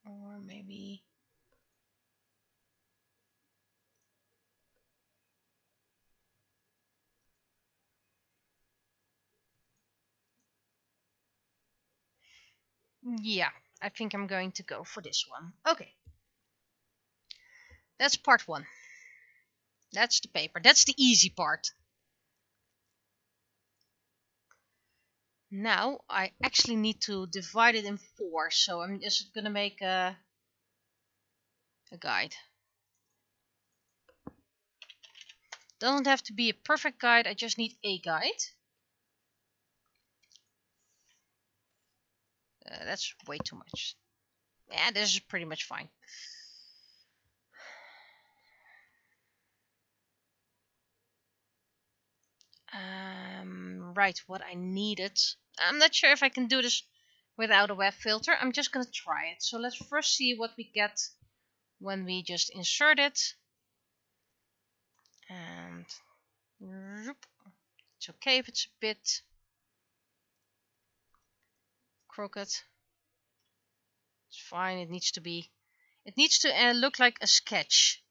Or maybe... yeah, I think I'm going to go for this one. Okay. That's part one. That's the paper. That's the easy part. Now I actually need to divide it in 4. So I'm just going to make a guide. Doesn't have to be a perfect guide. I just need a guide. That's way too much. Yeah, this is pretty much fine. Right, what I needed. I'm not sure if I can do this without a web filter. I'm just gonna try it. So let's first see what we get when we just insert it. And it's okay if it's a bit crooked. It's fine. It needs to look like a sketch.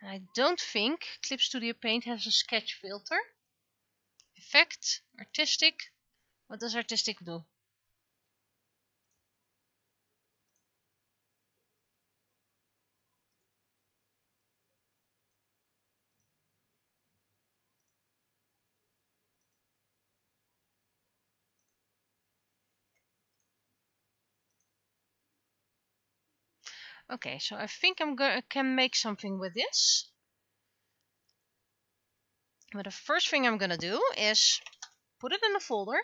And I don't think Clip Studio Paint has a sketch filter. Effect, artistic. What does artistic do? Okay, so I think I can make something with this. But the first thing I'm gonna do is put it in a folder.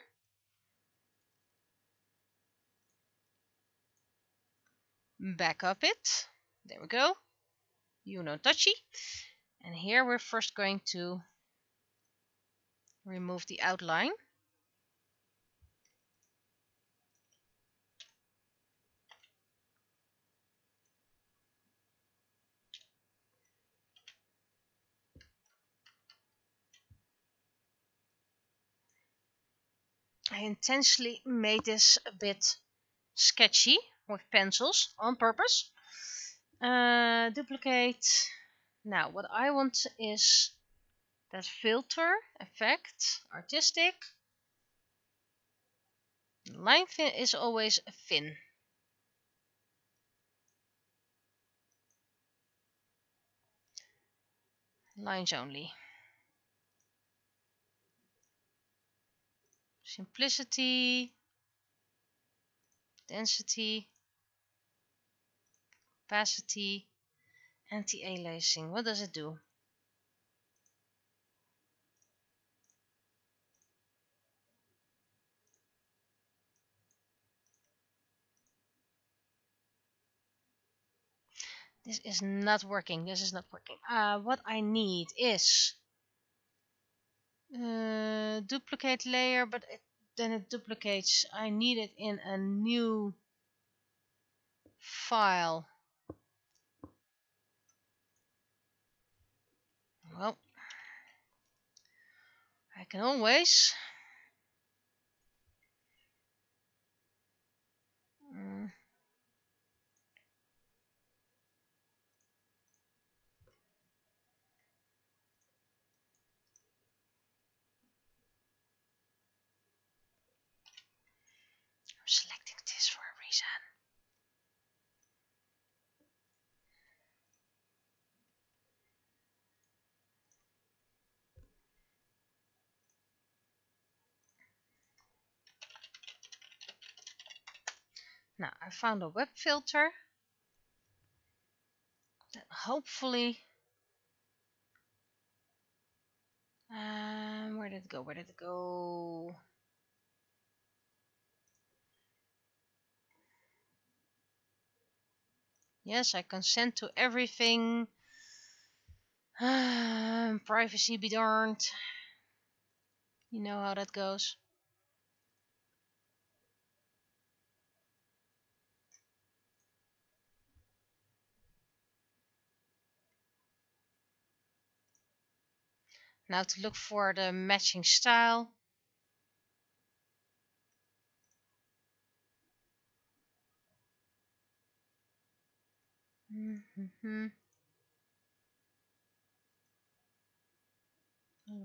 Back up it. There we go. You know, touchy. And here we're first going to remove the outline. I intentionally made this a bit sketchy with pencils on purpose. Duplicate. Now what I want is that filter, effect, artistic. Line thin is always thin. Lines only. Simplicity, density, opacity, anti-aliasing. What does it do? This is not working. This is not working. What I need is duplicate layer, but then it duplicates. I need it in a new file. Well, I can always I'm selecting this for a reason. Now I found a web filter that hopefully where did it go? Where did it go? Yes, I consent to everything. Privacy be darned. You know how that goes. Now to look for the matching style.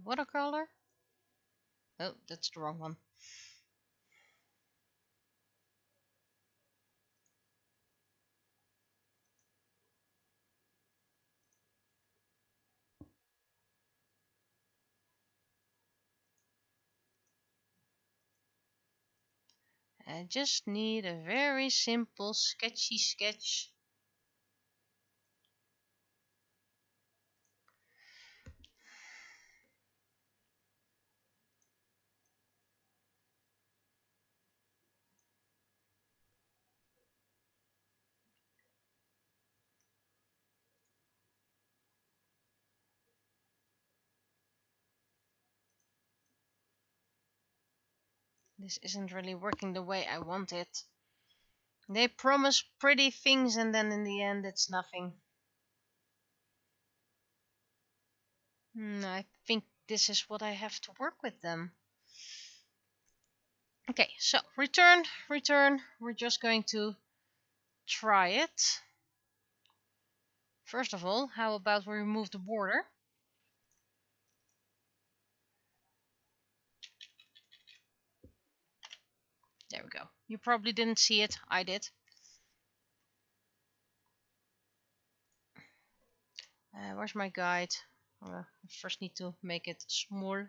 Watercolor. Oh, that's the wrong one. I just need a very simple sketchy sketch. This isn't really working the way I want it. They promise pretty things and then in the end it's nothing. I think this is what I have to work with them. Okay, so return. We're just going to try it. First of all, how about we remove the border? There we go. You probably didn't see it. I did. Where's my guide? I first need to make it small.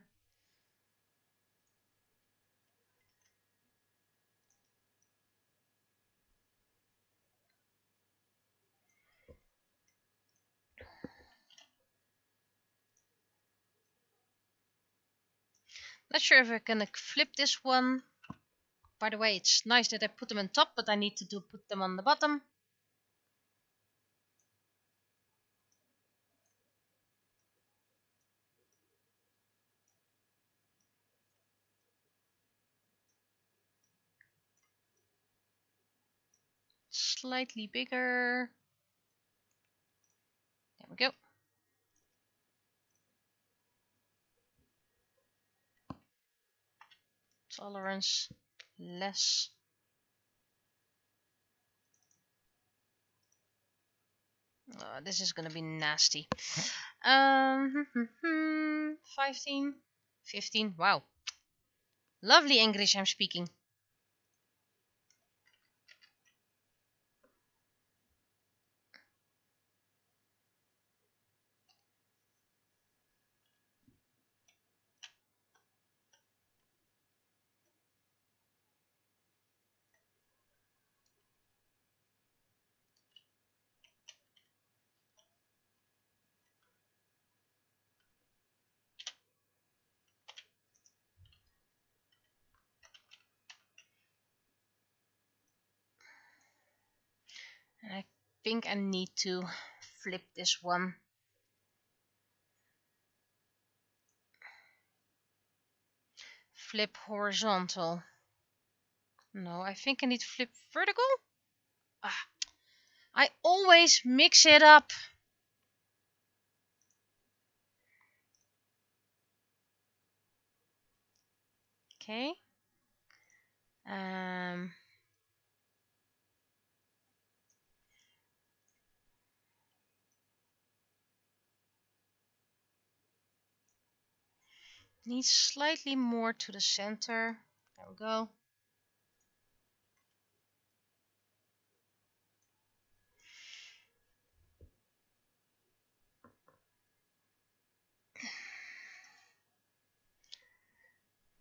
Not sure if I can flip this one. By the way, it's nice that I put them on top, but I need to put them on the bottom. Slightly bigger. There we go. Tolerance less. This is gonna be nasty. 15, 15. Wow, lovely English I'm speaking. I think I need to flip this one. Flip horizontal. No, I think I need to flip vertical. Ah, I always mix it up. Okay. Needs slightly more to the center. There we go.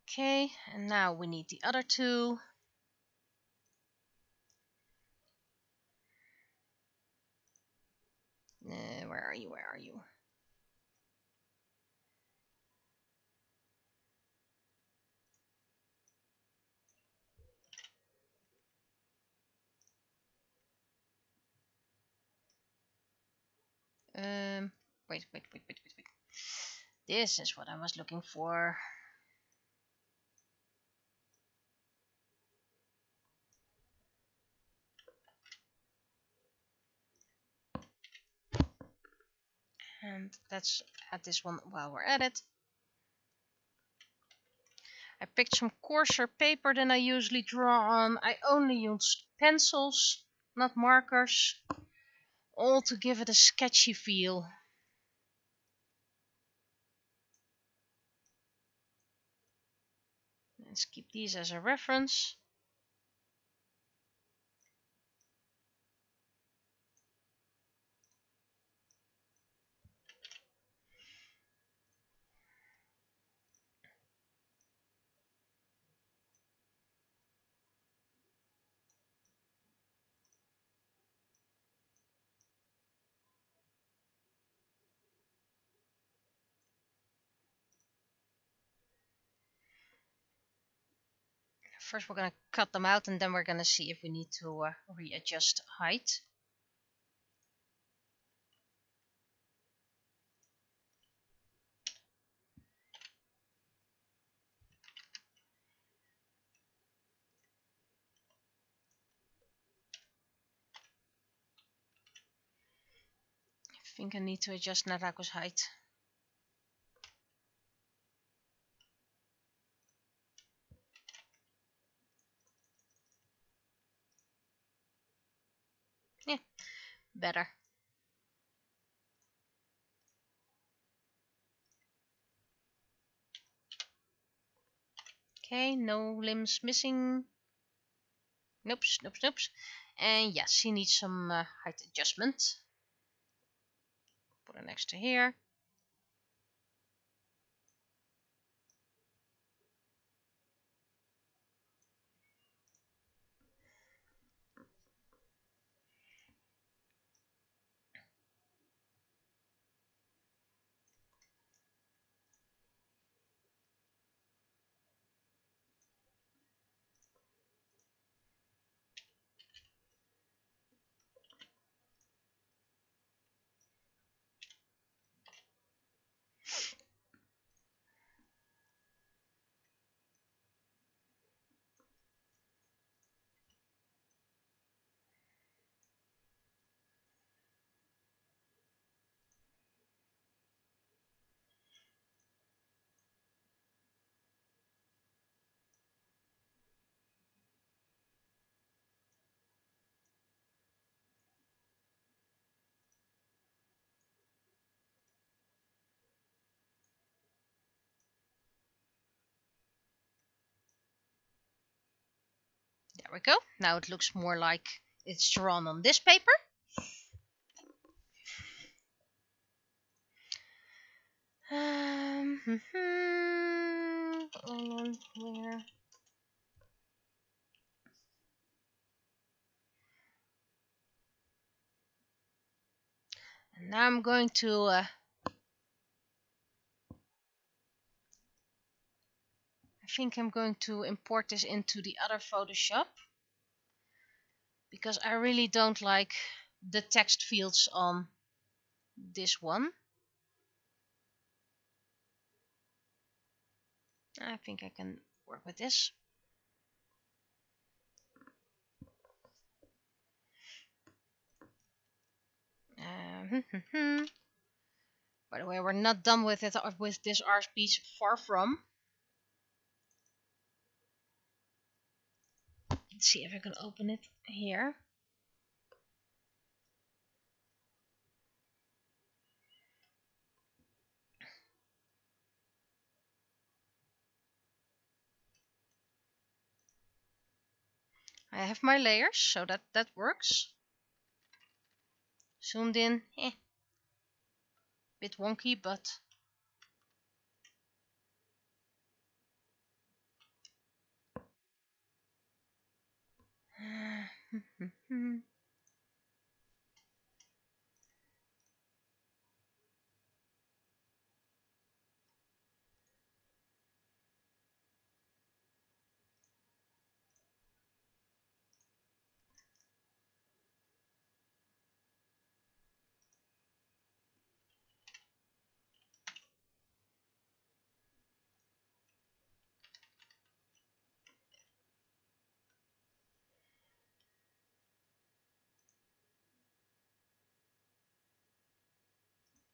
Okay, and now we need the other two. Where are you? Where are you? Wait. This is what I was looking for. And let's add this one while we're at it. I picked some coarser paper than I usually draw on. I only used pencils, not markers, all to give it a sketchy feel. Let's keep these as a reference. First we're going to cut them out and then we're going to see if we need to readjust height. I think I need to adjust Naraku's height. Yeah, better. Okay, no limbs missing. Nope. And yes, she needs some height adjustment. Put her next to here. There we go. Now it looks more like it's drawn on this paper. Where? And now I'm going to I think I'm going to import this into the other Photoshop, because I really don't like the text fields on this one. I think I can work with this. By the way, we're not done with it with this art piece, far from. Let's see if I can open it here. I have my layers, so that works. Zoomed in, bit wonky, but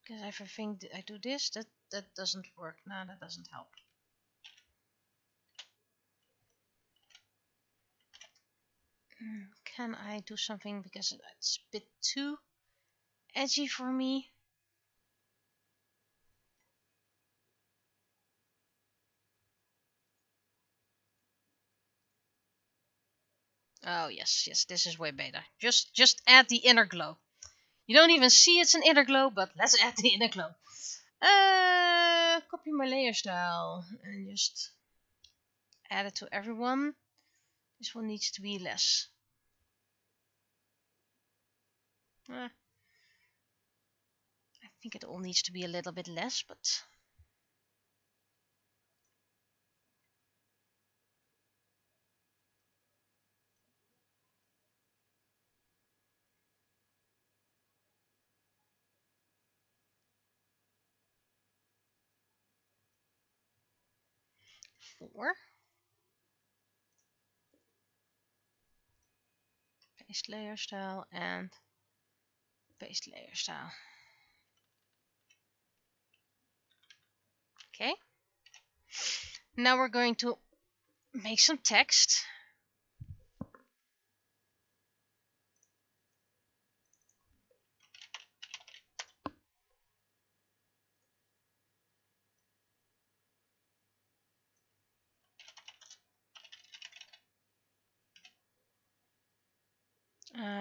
because if I think I do this, that doesn't work. No, that doesn't help. Can I do something, because it's a bit too edgy for me? Oh yes, this is way better. Just add the inner glow. You don't even see it's an inner glow, but let's add the inner glow. Copy my layer style and just add it to everyone. This one needs to be less. I think it all needs to be a little bit less, but four. Paste layer style and paste layer style. Okay. Now we're going to make some text.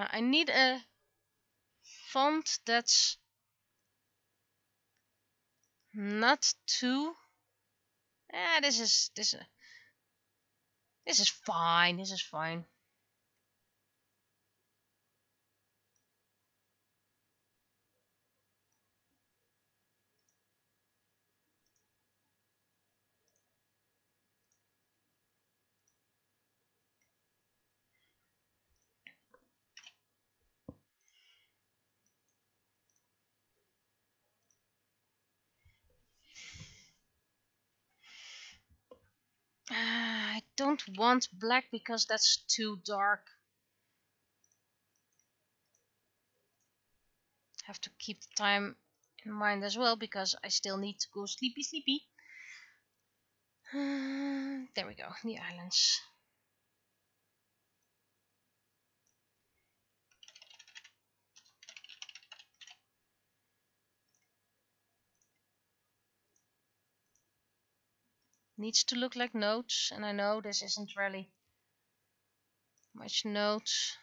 I need a font that's not too. This is fine. This is fine. I don't want black because that's too dark. Have to keep the time in mind as well, because I still need to go sleepy. There we go, the islands. Needs to look like notes, and I know this isn't really Much notes.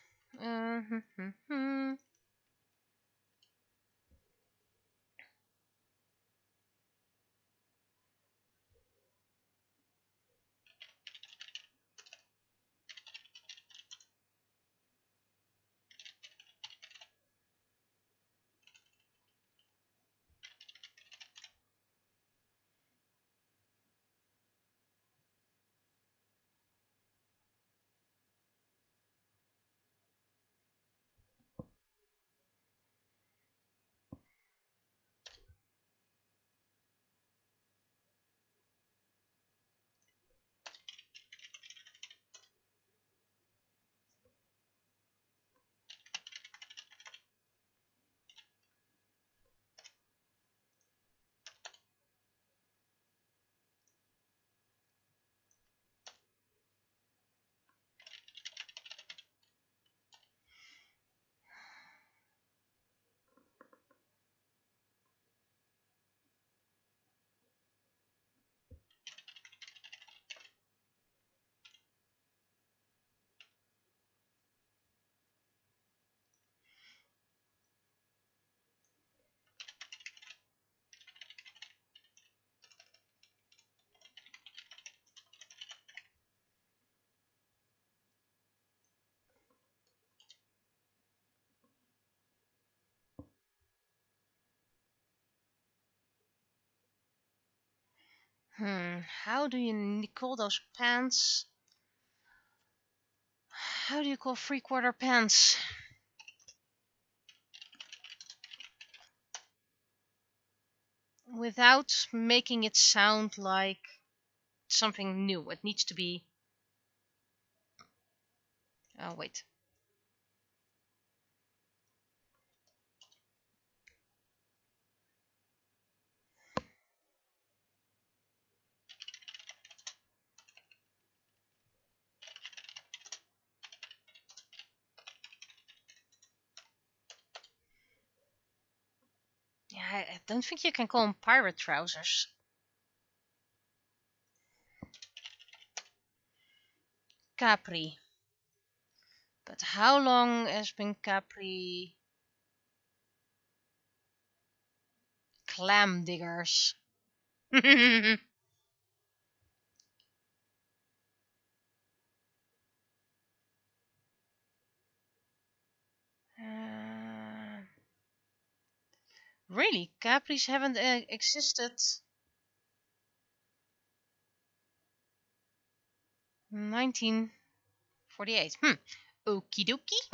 How do you call those pants? How do you call 3/4 pants? Without making it sound like something new. It needs to be... Oh, wait. Yeah, I don't think you can call them pirate trousers. Capri. But how long has been Capri? Clam diggers. Really? Capris haven't existed? 1948. Okie dokie.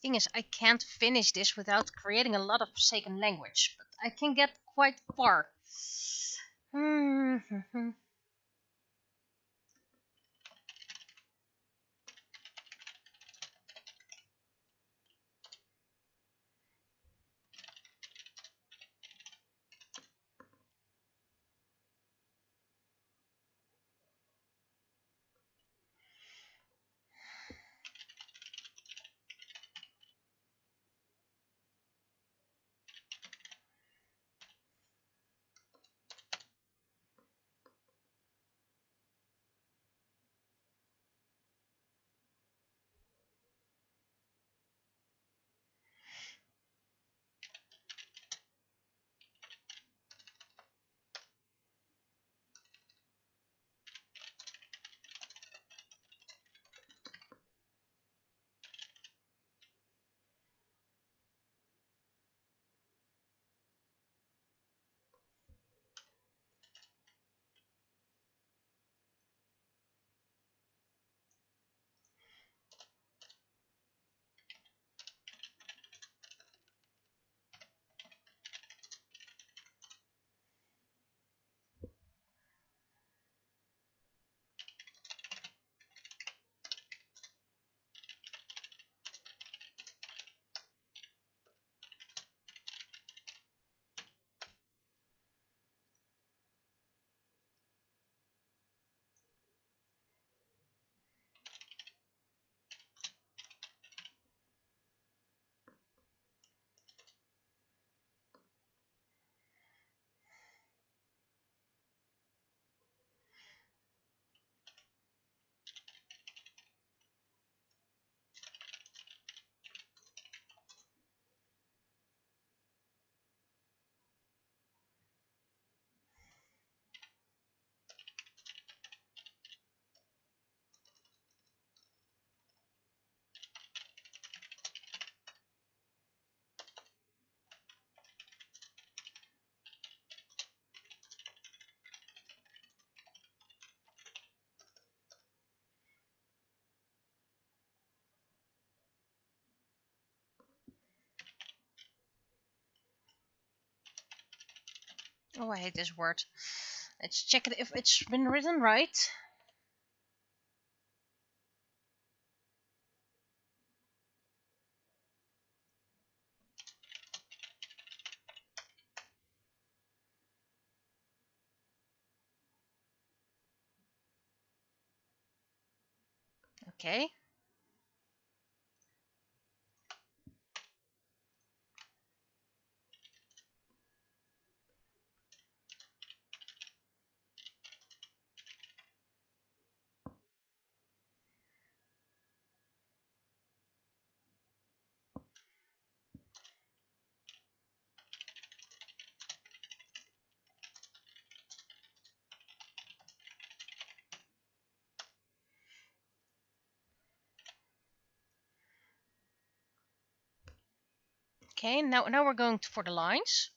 Thing is, I can't finish this without creating a lot of second language, but I can get quite far. Oh, I hate this word. Let's check it if it's been written right. Okay. Okay, now we're going for the lines.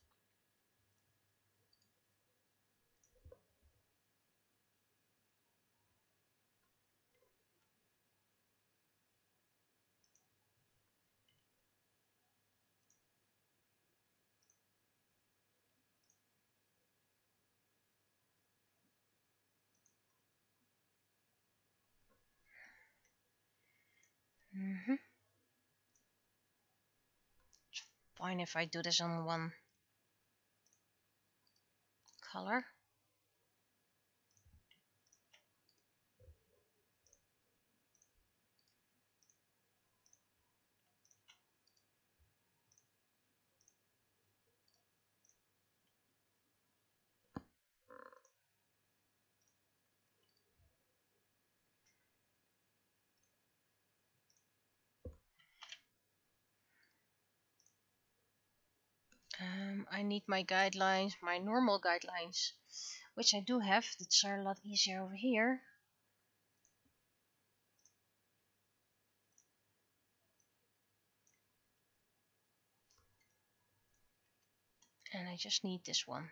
Fine if I do this on one color. I need my guidelines, my normal guidelines, which I do have. That's a lot easier over here. And I just need this one.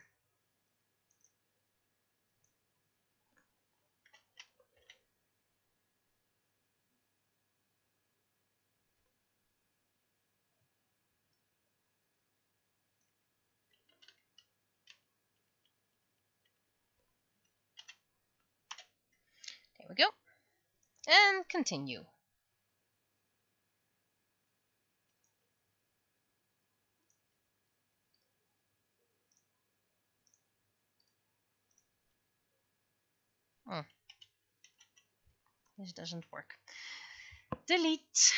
There we go. And continue. This doesn't work. Delete.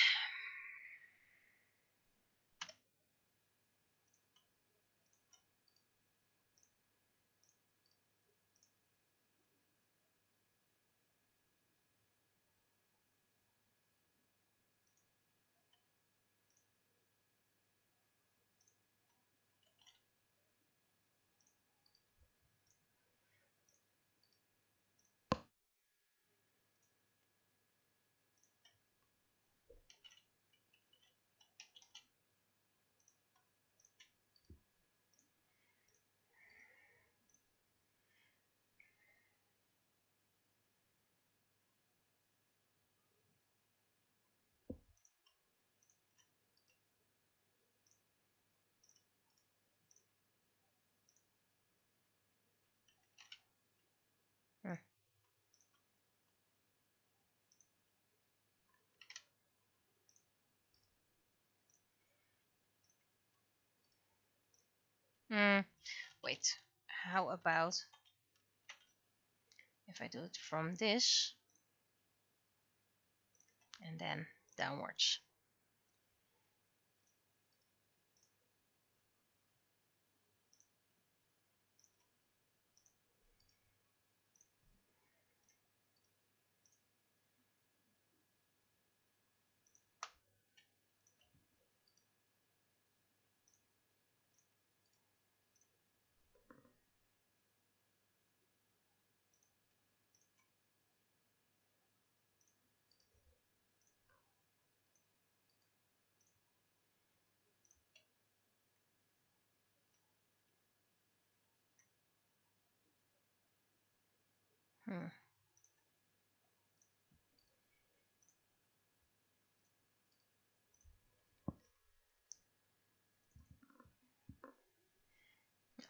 Wait, how about if I do it from this and then downwards?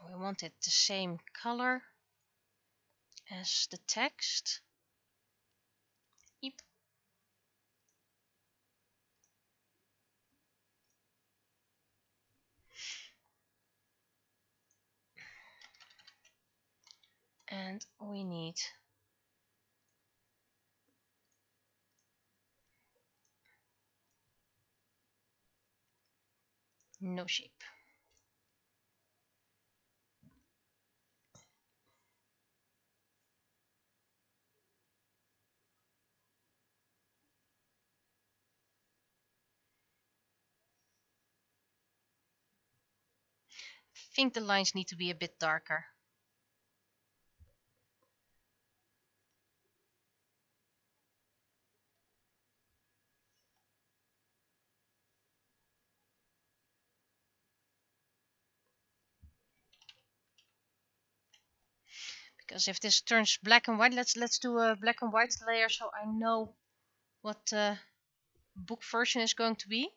We want it the same color as the text. Yep. And we need no shape. I think the lines need to be a bit darker. Because if this turns black and white, let's do a black and white layer so I know what the book version is going to be.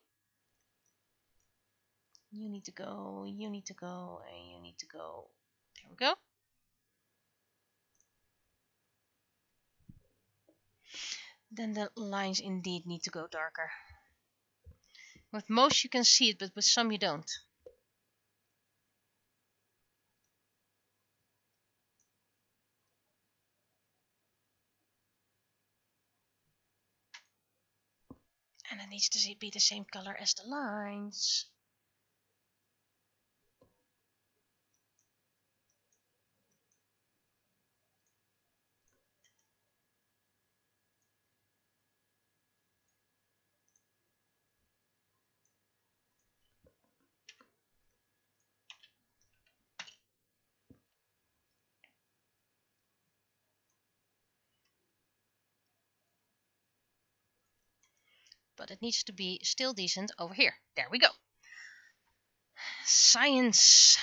You need to go, you need to go, and you need to go. There we go. Then the lines indeed need to go darker. With most you can see it, but with some you don't. And it needs to be the same color as the lines. But it needs to be still decent over here. There we go. Science.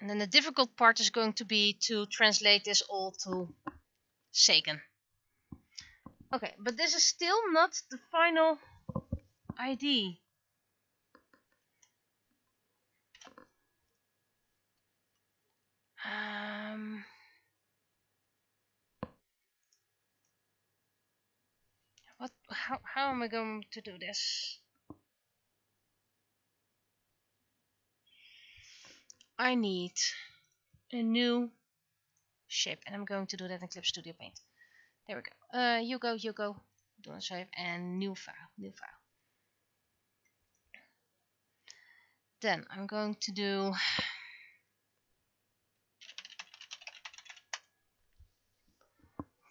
And then the difficult part is going to be to translate this all to Seiken. Okay, but this is still not the final ID. How am I going to do this? I need a new shape, and I'm going to do that in Clip Studio Paint. There we go. You go. Do a save and new file. Then I'm going to do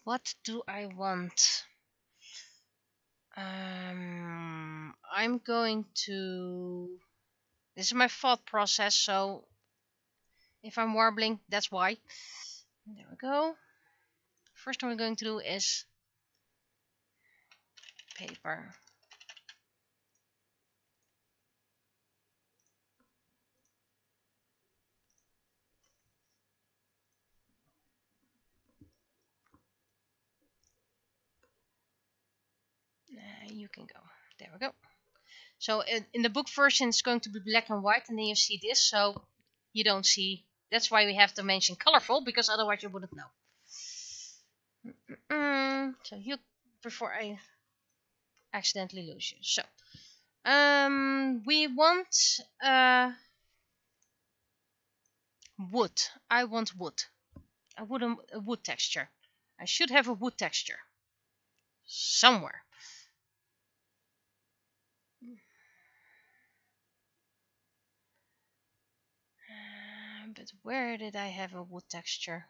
what do I want? I'm going to. This is my thought process, so if I'm warbling, that's why. There we go. First thing we're going to do is paper. You can go. There we go. So in the book version it's going to be black and white, and then you see this, so you don't see. That's why we have to mention colorful, because otherwise you wouldn't know. So you, before I accidentally lose you. So we want wood. I want wood. A wood texture. I should have a wood texture somewhere. But where did I have a wood texture?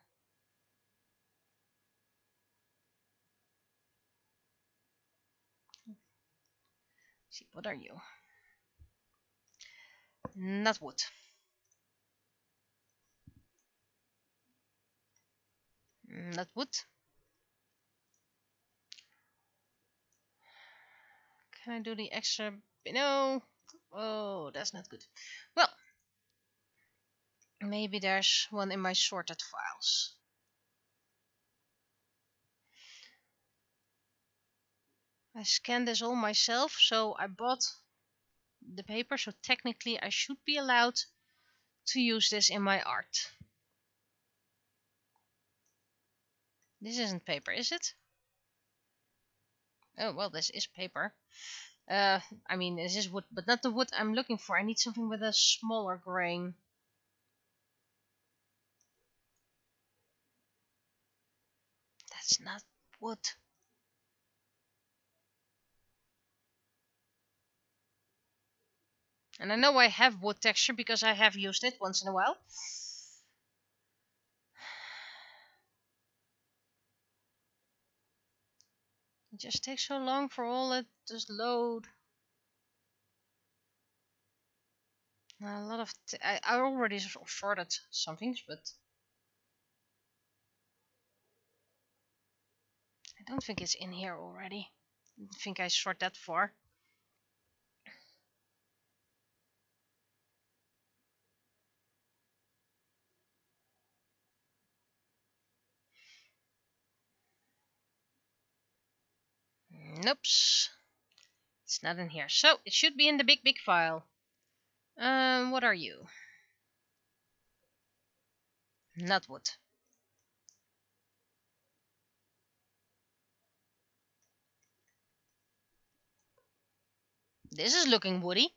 See, what are you? Not wood. Not wood. Can I do the extra? No. Oh, that's not good. Well, maybe there's one in my sorted files. I scanned this all myself, so I bought the paper, so technically I should be allowed to use this in my art. This isn't paper, is it? Oh, well, this is paper. I mean, this is wood, but not the wood I'm looking for. I need something with a smaller grain. That's not wood. And I know I have wood texture because I have used it once in a while. It just takes so long for all it to load. A lot of I already sorted some things, but I don't think it's in here already. I don't think I sort that far. Nope. It's not in here. So it should be in the big file. What are you? Not wood. This is looking woody.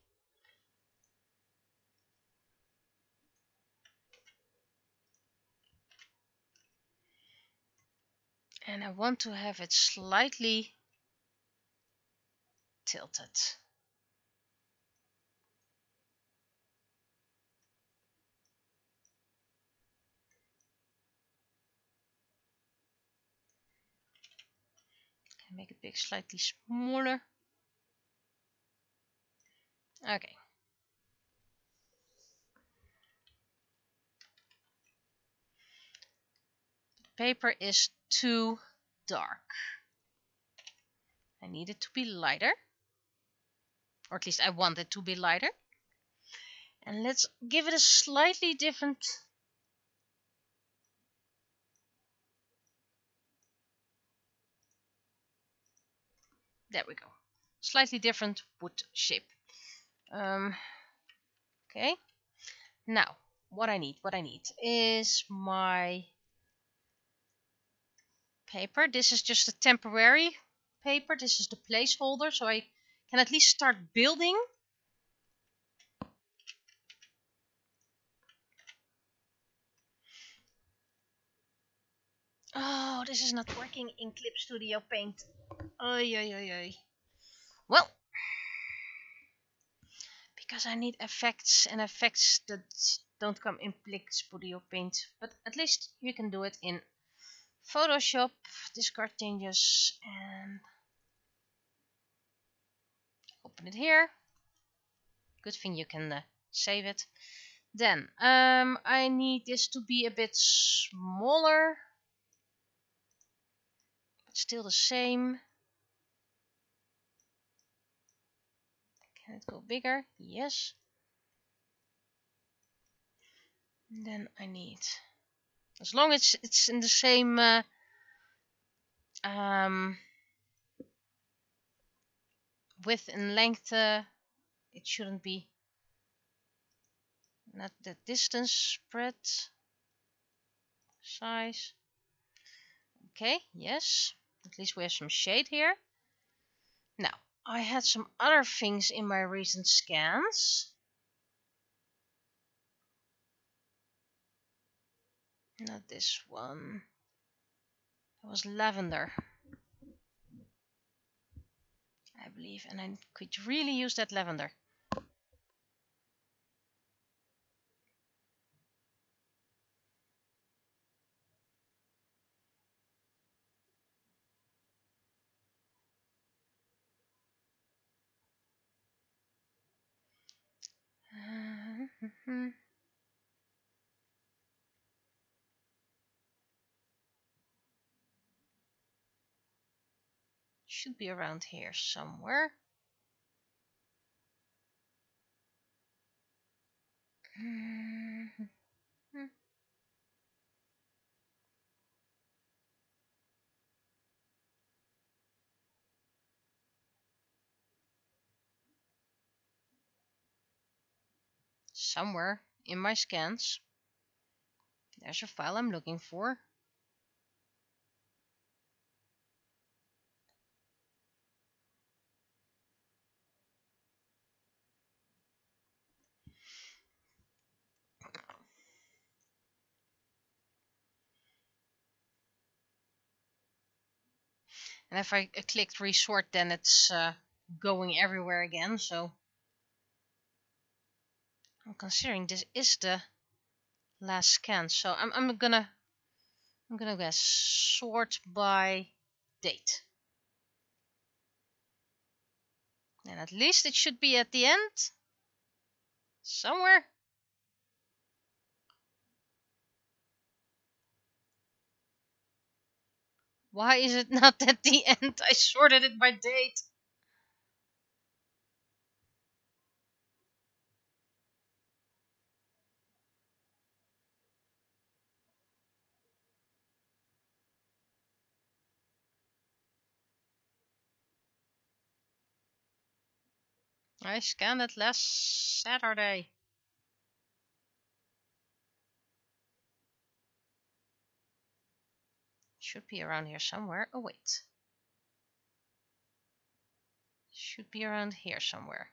And I want to have it slightly tilted. Can make it big, slightly smaller. Okay. Paper is too dark. I need it to be lighter. Or at least I want it to be lighter. And let's give it a slightly different... There we go. Slightly different wood shape. Okay. Now, what I need is my paper. This is just a temporary paper. This is the placeholder, so I can at least start building. Oh, this is not working in Clip Studio Paint. Oy, oy, oy, oy. Well, because I need effects, and effects that don't come in Clip Studio Paint. But at least you can do it in Photoshop. Discard changes and open it here. Good thing you can save it. Then I need this to be a bit smaller, but still the same. Can it go bigger? Yes. And then I need, as long as it's in the same width and length, it shouldn't be. Not the distance, spread, size. Okay, yes. At least we have some shade here. Now, I had some other things in my recent scans. Not this one. It was lavender, I believe, and I could really use that lavender. Should be around here somewhere. somewhere in my scans. There's a file I'm looking for. And if I clicked resort, then it's going everywhere again. So I'm considering this is the last scan. So I'm gonna guess sort by date. And at least it should be at the end. Somewhere. Why is it not at the end? I sorted it by date. I scanned it last Saturday. Should be around here somewhere. Oh wait. Should be around here somewhere.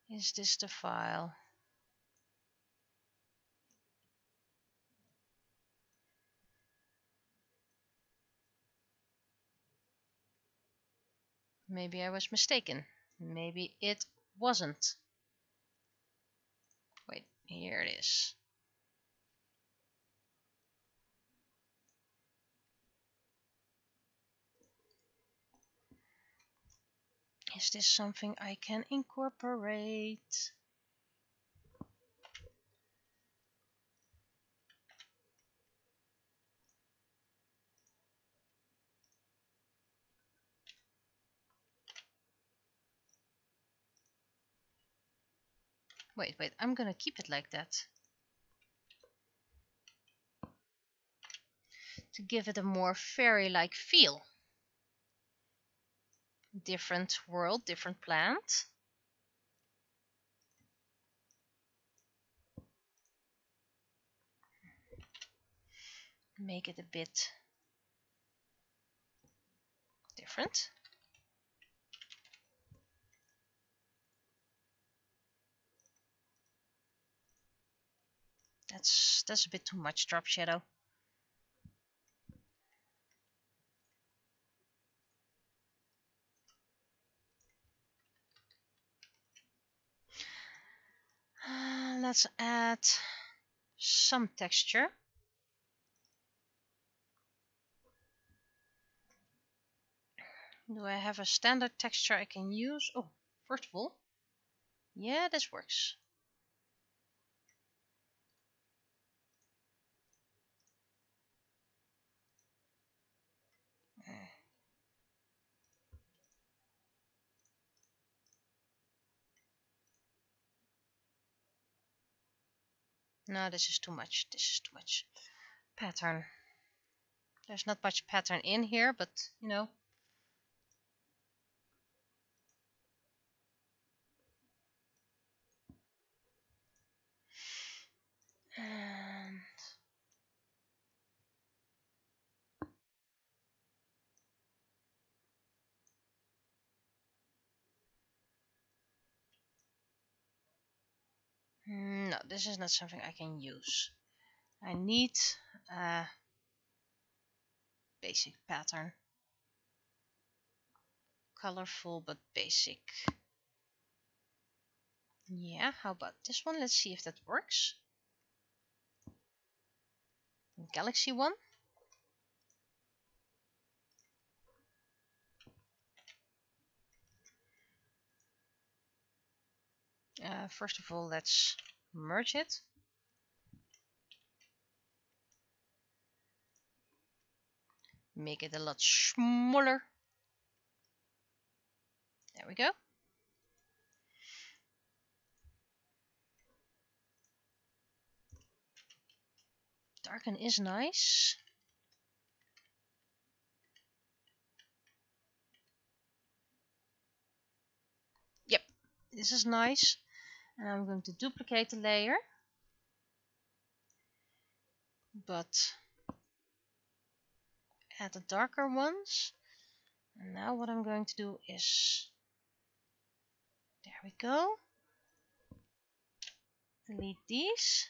Is this the file? Maybe I was mistaken. Maybe it wasn't. Wait, here it is. Is this something I can incorporate? Wait, I'm gonna keep it like that. To give it a more fairy-like feel. Different world, different plant. Make it a bit different. That's a bit too much drop shadow. Let's add some texture. Do I have a standard texture I can use? Oh, first of all, yeah, this works. No, this is too much. This is too much. Pattern. There's not much pattern in here, but you know. And no, this is not something I can use. I need a basic pattern. Colorful but basic. Yeah, how about this one? Let's see if that works. Galaxy one. First of all, let's merge it. Make it a lot smaller. There we go. Darken is nice. this is nice. And I'm going to duplicate the layer, but add the darker ones. And now what I'm going to do is, there we go, delete these.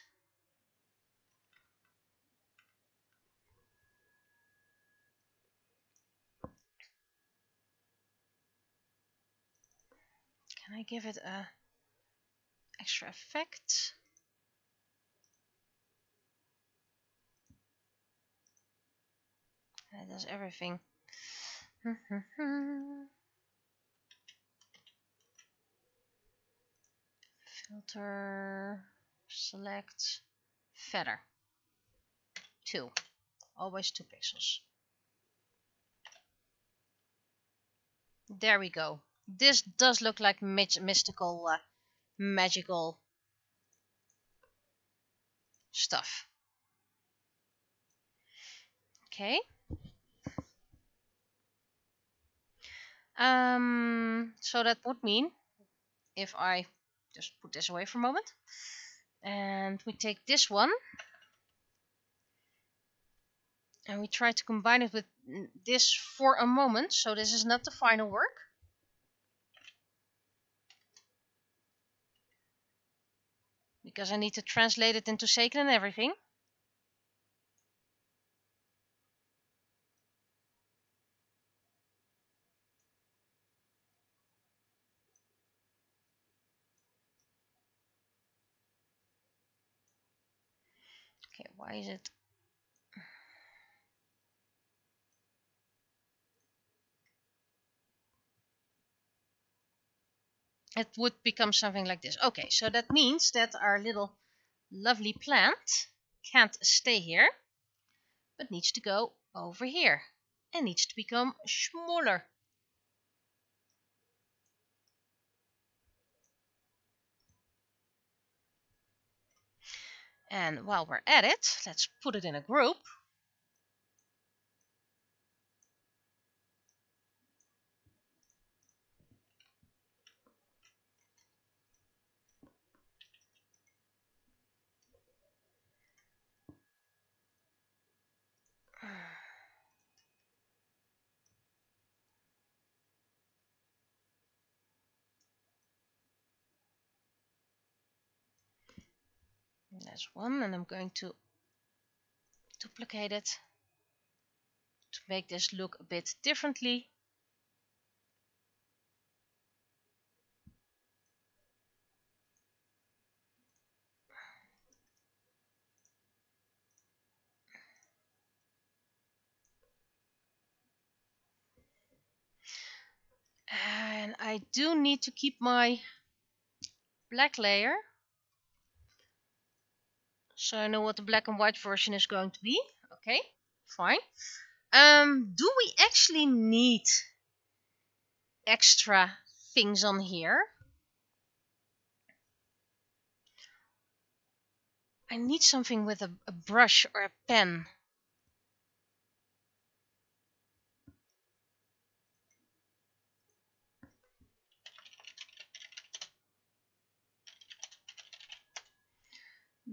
Can I give it a extra effect? That does everything. Filter, select, feather. 2. Always 2 pixels. There we go. This does look like mystical, magical stuff. Okay. So that would mean, if I just put this away for a moment, and we take this one, and we try to combine it with this for a moment, so this is not the final work. Because I need to translate it into sacred and everything. Okay, why is it? It would become something like this. Okay, so that means that our little lovely plant can't stay here, but needs to go over here and needs to become smaller. And while we're at it, let's put it in a group. That's one, and I'm going to duplicate it to make this look a bit differently. And I do need to keep my black layer, so I know what the black and white version is going to be. Okay, fine. Do we actually need extra things on here? I need something with a brush or a pen.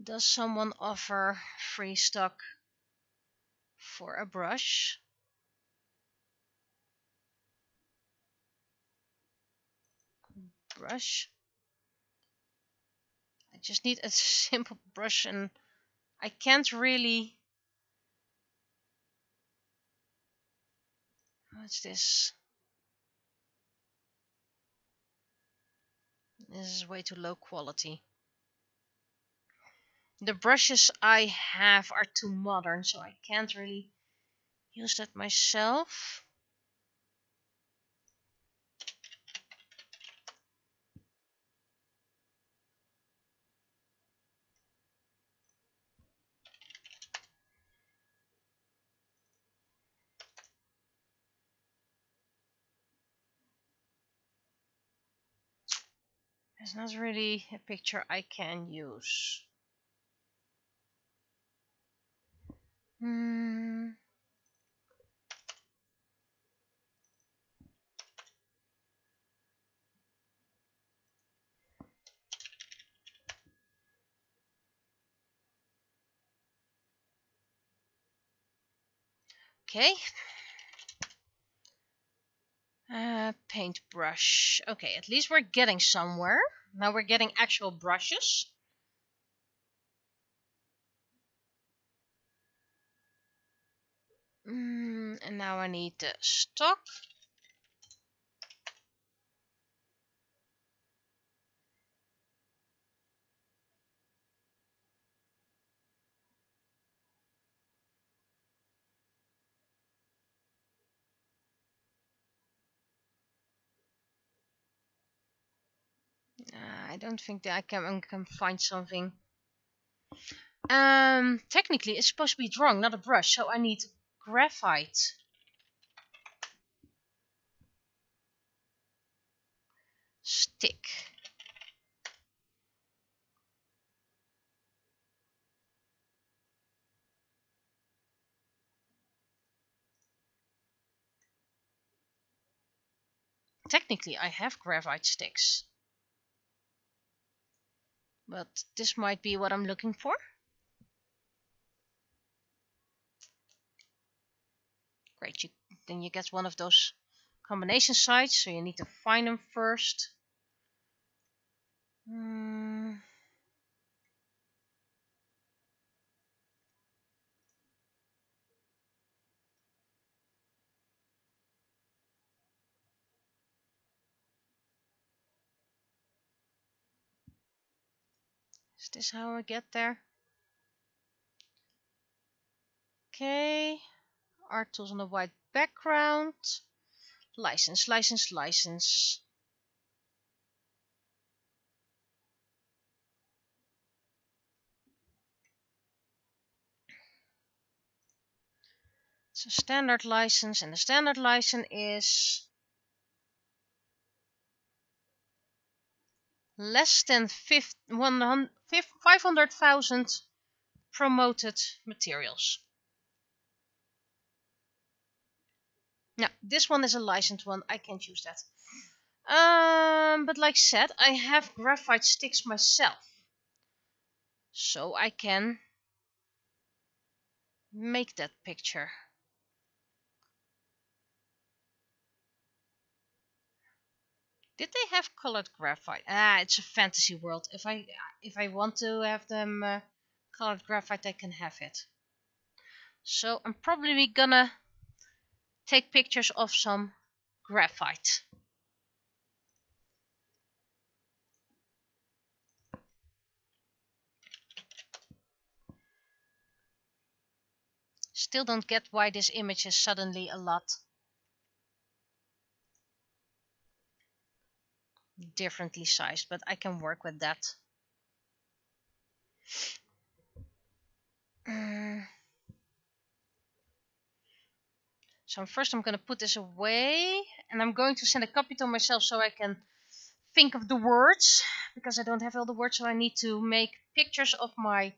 Does someone offer free stock for a brush? Brush. I just need a simple brush, and I can't really... What's this? This is way too low quality. The brushes I have are too modern, so I can't really use that myself. It's not really a picture I can use. Okay. Paintbrush. Okay, at least we're getting somewhere. Now we're getting actual brushes. And now I need the stock. I don't think that I can find something. Technically it's supposed to be drawing, not a brush, so I need graphite. Stick. Technically I have graphite sticks. But this might be what I'm looking for. Great, then you get one of those combination sites, so you need to find them first. Is this how I get there? Okay, art tools on a white background. License, license, license. It's a standard license, and the standard license is less than 500,000 promoted materials. Now, this one is a licensed one. I can't use that. But like I said, I have graphite sticks myself. So I can make that picture. Did they have colored graphite? It's a fantasy world. If I want to have them colored graphite, I can have it. So I'm probably gonna take pictures of some graphite. Still don't get why this image is suddenly a lot differently sized, but I can work with that. So first I'm going to put this away, and I'm going to send a copy to myself so I can think of the words, because I don't have all the words, so I need to make pictures of my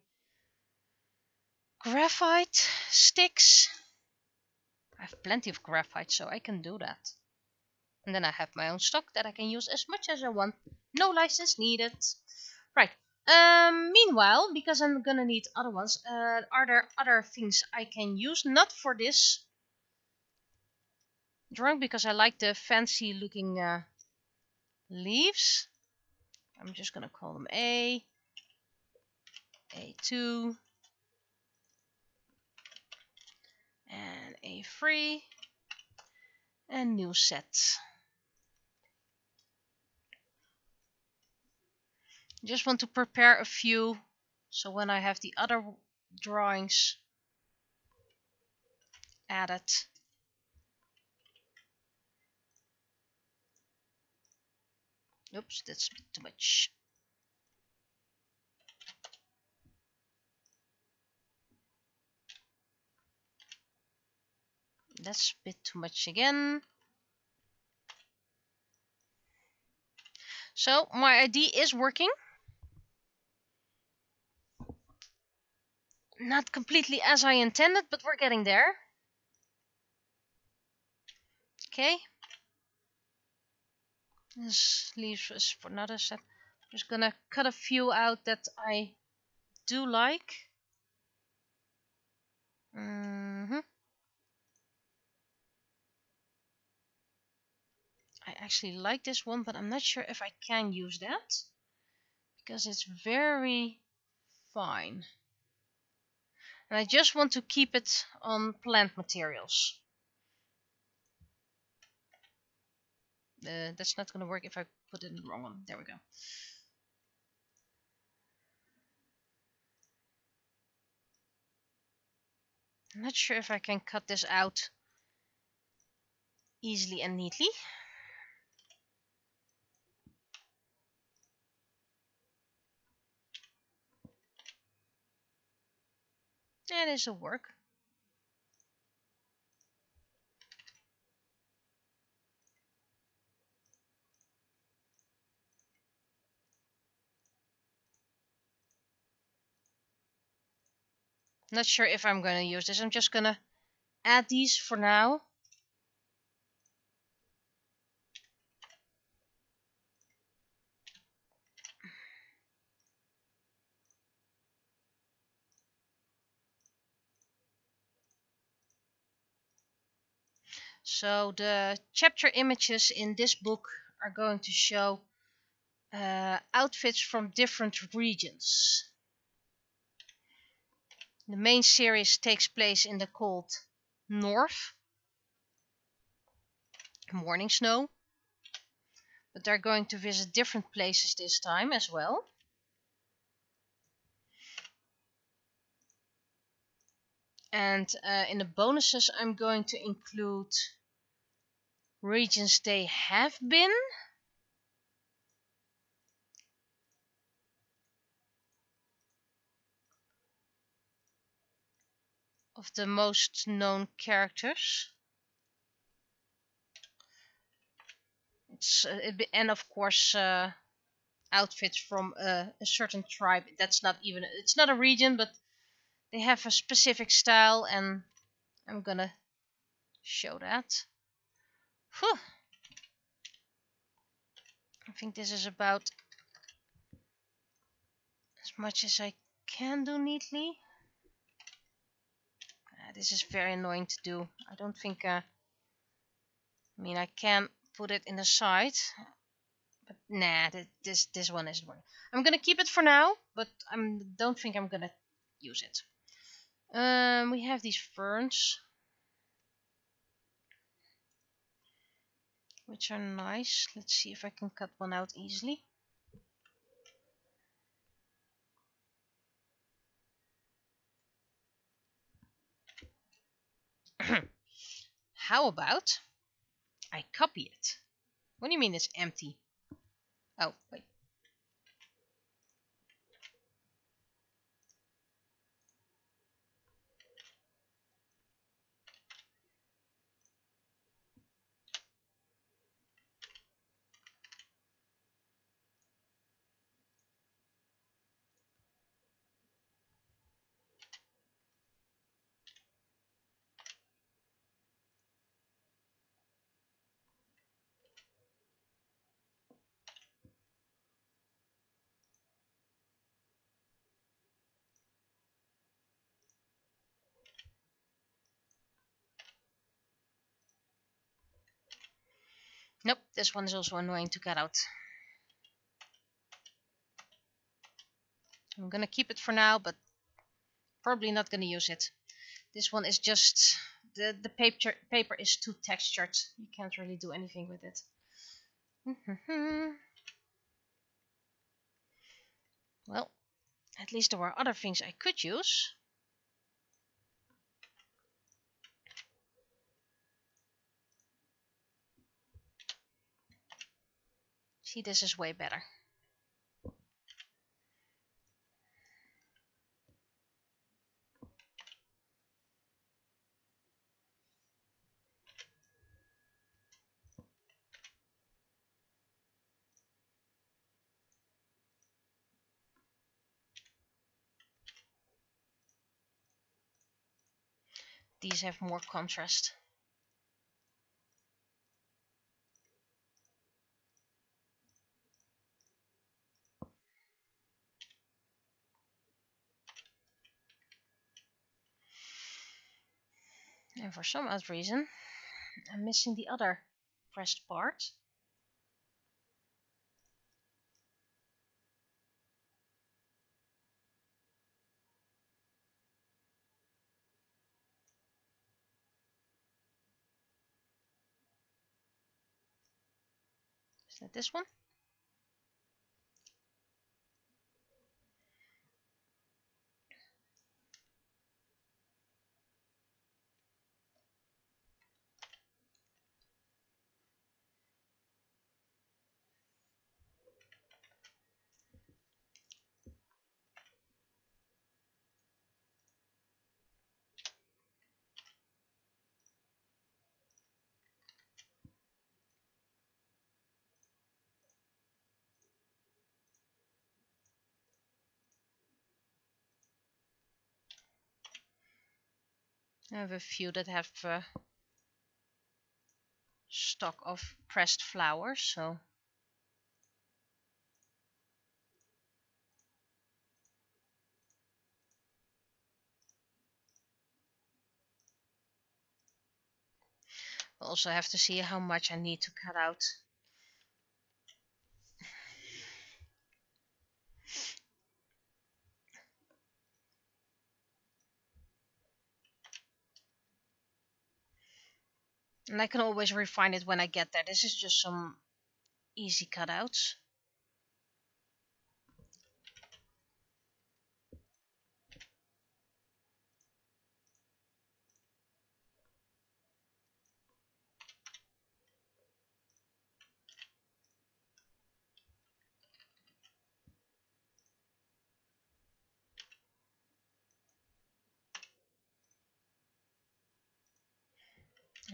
graphite sticks. I have plenty of graphite, so I can do that. And then I have my own stock that I can use as much as I want. No license needed. Right. Meanwhile, because I'm gonna need other ones, are there other things I can use? Not for this drawing, because I like the fancy looking leaves. I'm just gonna call them A2, and A3, and new set. Just want to prepare a few, so when I have the other drawings added. Oops, that's a bit too much. That's a bit too much again. So my ID is working. Not completely as I intended, but we're getting there. Okay. This leaves us for another set. I'm just gonna cut a few out that I do like. actually like this one, but I'm not sure if I can use that because it's very fine. And I just want to keep it on plant materials. That's not going to work if I put it in the wrong one. There we go. I'm not sure if I can cut this out easily and neatly. Yeah, this will work. Not sure if I'm going to use this. I'm just going to add these for now. So the chapter images in this book are going to show outfits from different regions. The main series takes place in the cold north, Morning Snow, but they're going to visit different places this time as well. And in the bonuses I'm going to include regions they have been, of the most known characters. And of course outfits from a certain tribe. That's not even, it's not a region, but they have a specific style, and I'm gonna show that. Whew. I think this is about as much as I can do neatly. This is very annoying to do. I don't think I mean, I can put it in the side, but nah, this one isn't working. I'm gonna keep it for now, but I don't think I'm gonna use it. We have these ferns, which are nice. Let's see if I can cut one out easily. How about I copy it? What do you mean it's empty? Oh, wait. Nope, this one is also annoying to cut out. I'm gonna keep it for now, but probably not gonna use it. This one is just the paper is too textured. You can't really do anything with it. Well, at least there were other things I could use. See, this is way better. These have more contrast. And for some odd reason, I'm missing the other pressed part. Is that this one? I have a few that have stock of pressed flowers, so we'll also have to see how much I need to cut out. And I can always refine it when I get there. This is just some easy cutouts.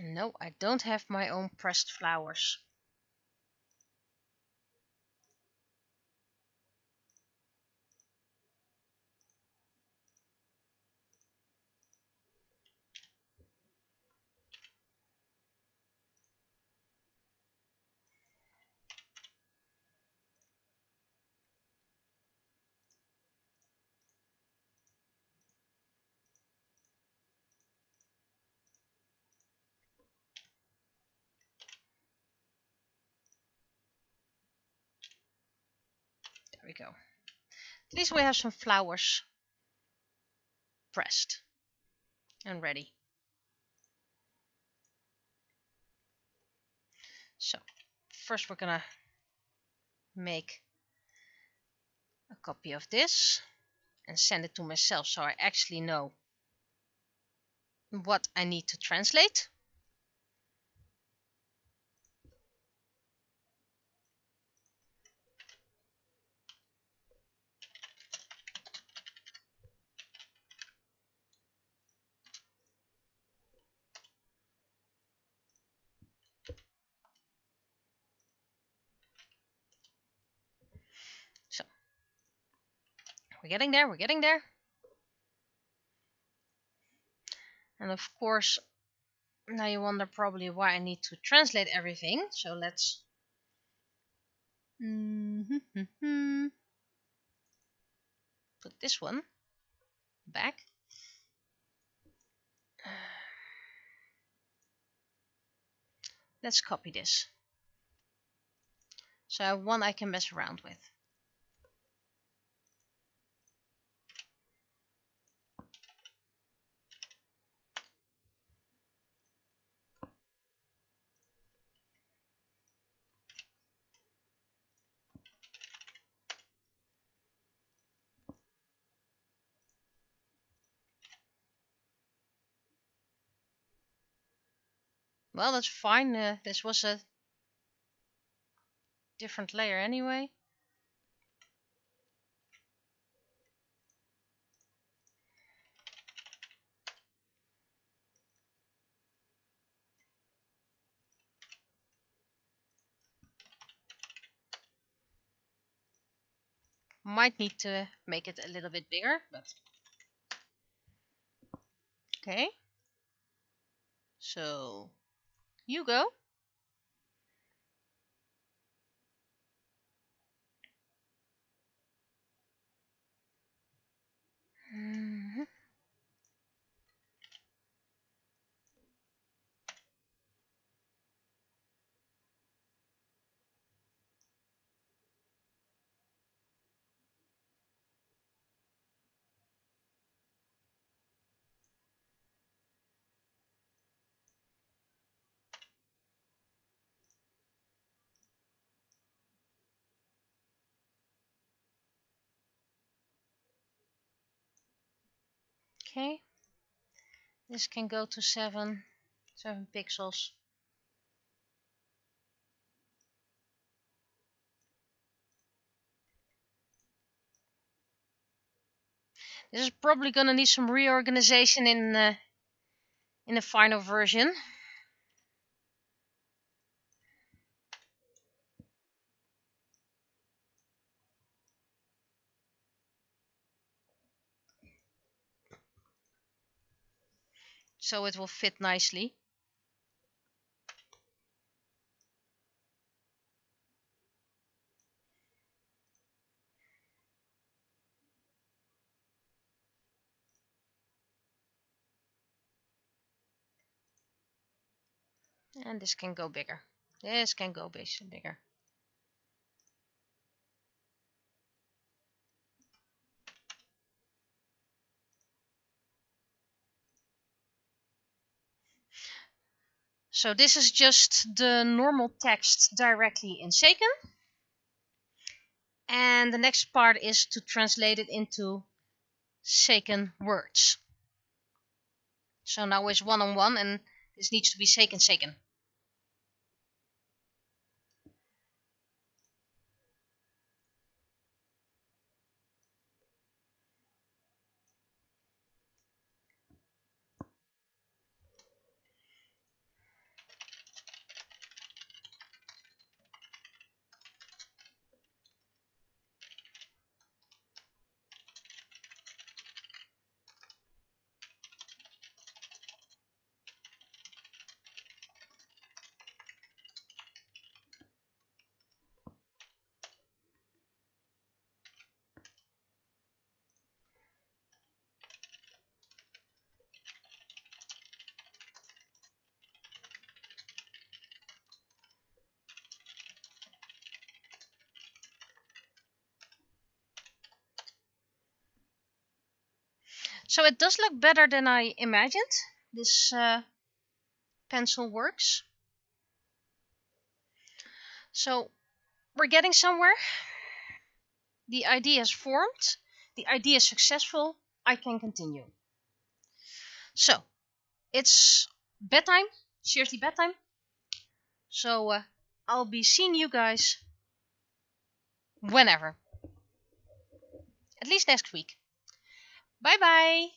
No, I don't have my own pressed flowers. There we go. At least we have some flowers pressed and ready. So first we're gonna make a copy of this and send it to myself so I actually know what I need to translate. So we're getting there, we're getting there. And of course, now you wonder probably why I need to translate everything. So let's put this one back. Let's copy this. So I have one I can mess around with. Well, that's fine. This was a different layer anyway. Might need to make it a little bit bigger, but okay. So you go. Okay, this can go to 7 pixels. This is probably gonna need some reorganization in the final version. So it will fit nicely. And this can go bigger. This can go bigger. So this is just the normal text directly in Seiken. And the next part is to translate it into Seiken words. So now it's 1-on-1 and this needs to be Seiken. So it does look better than I imagined. This pencil works. So we're getting somewhere. The idea is formed. The idea is successful. I can continue. So it's bedtime. Seriously bedtime. So I'll be seeing you guys whenever. At least next week. Bye bye.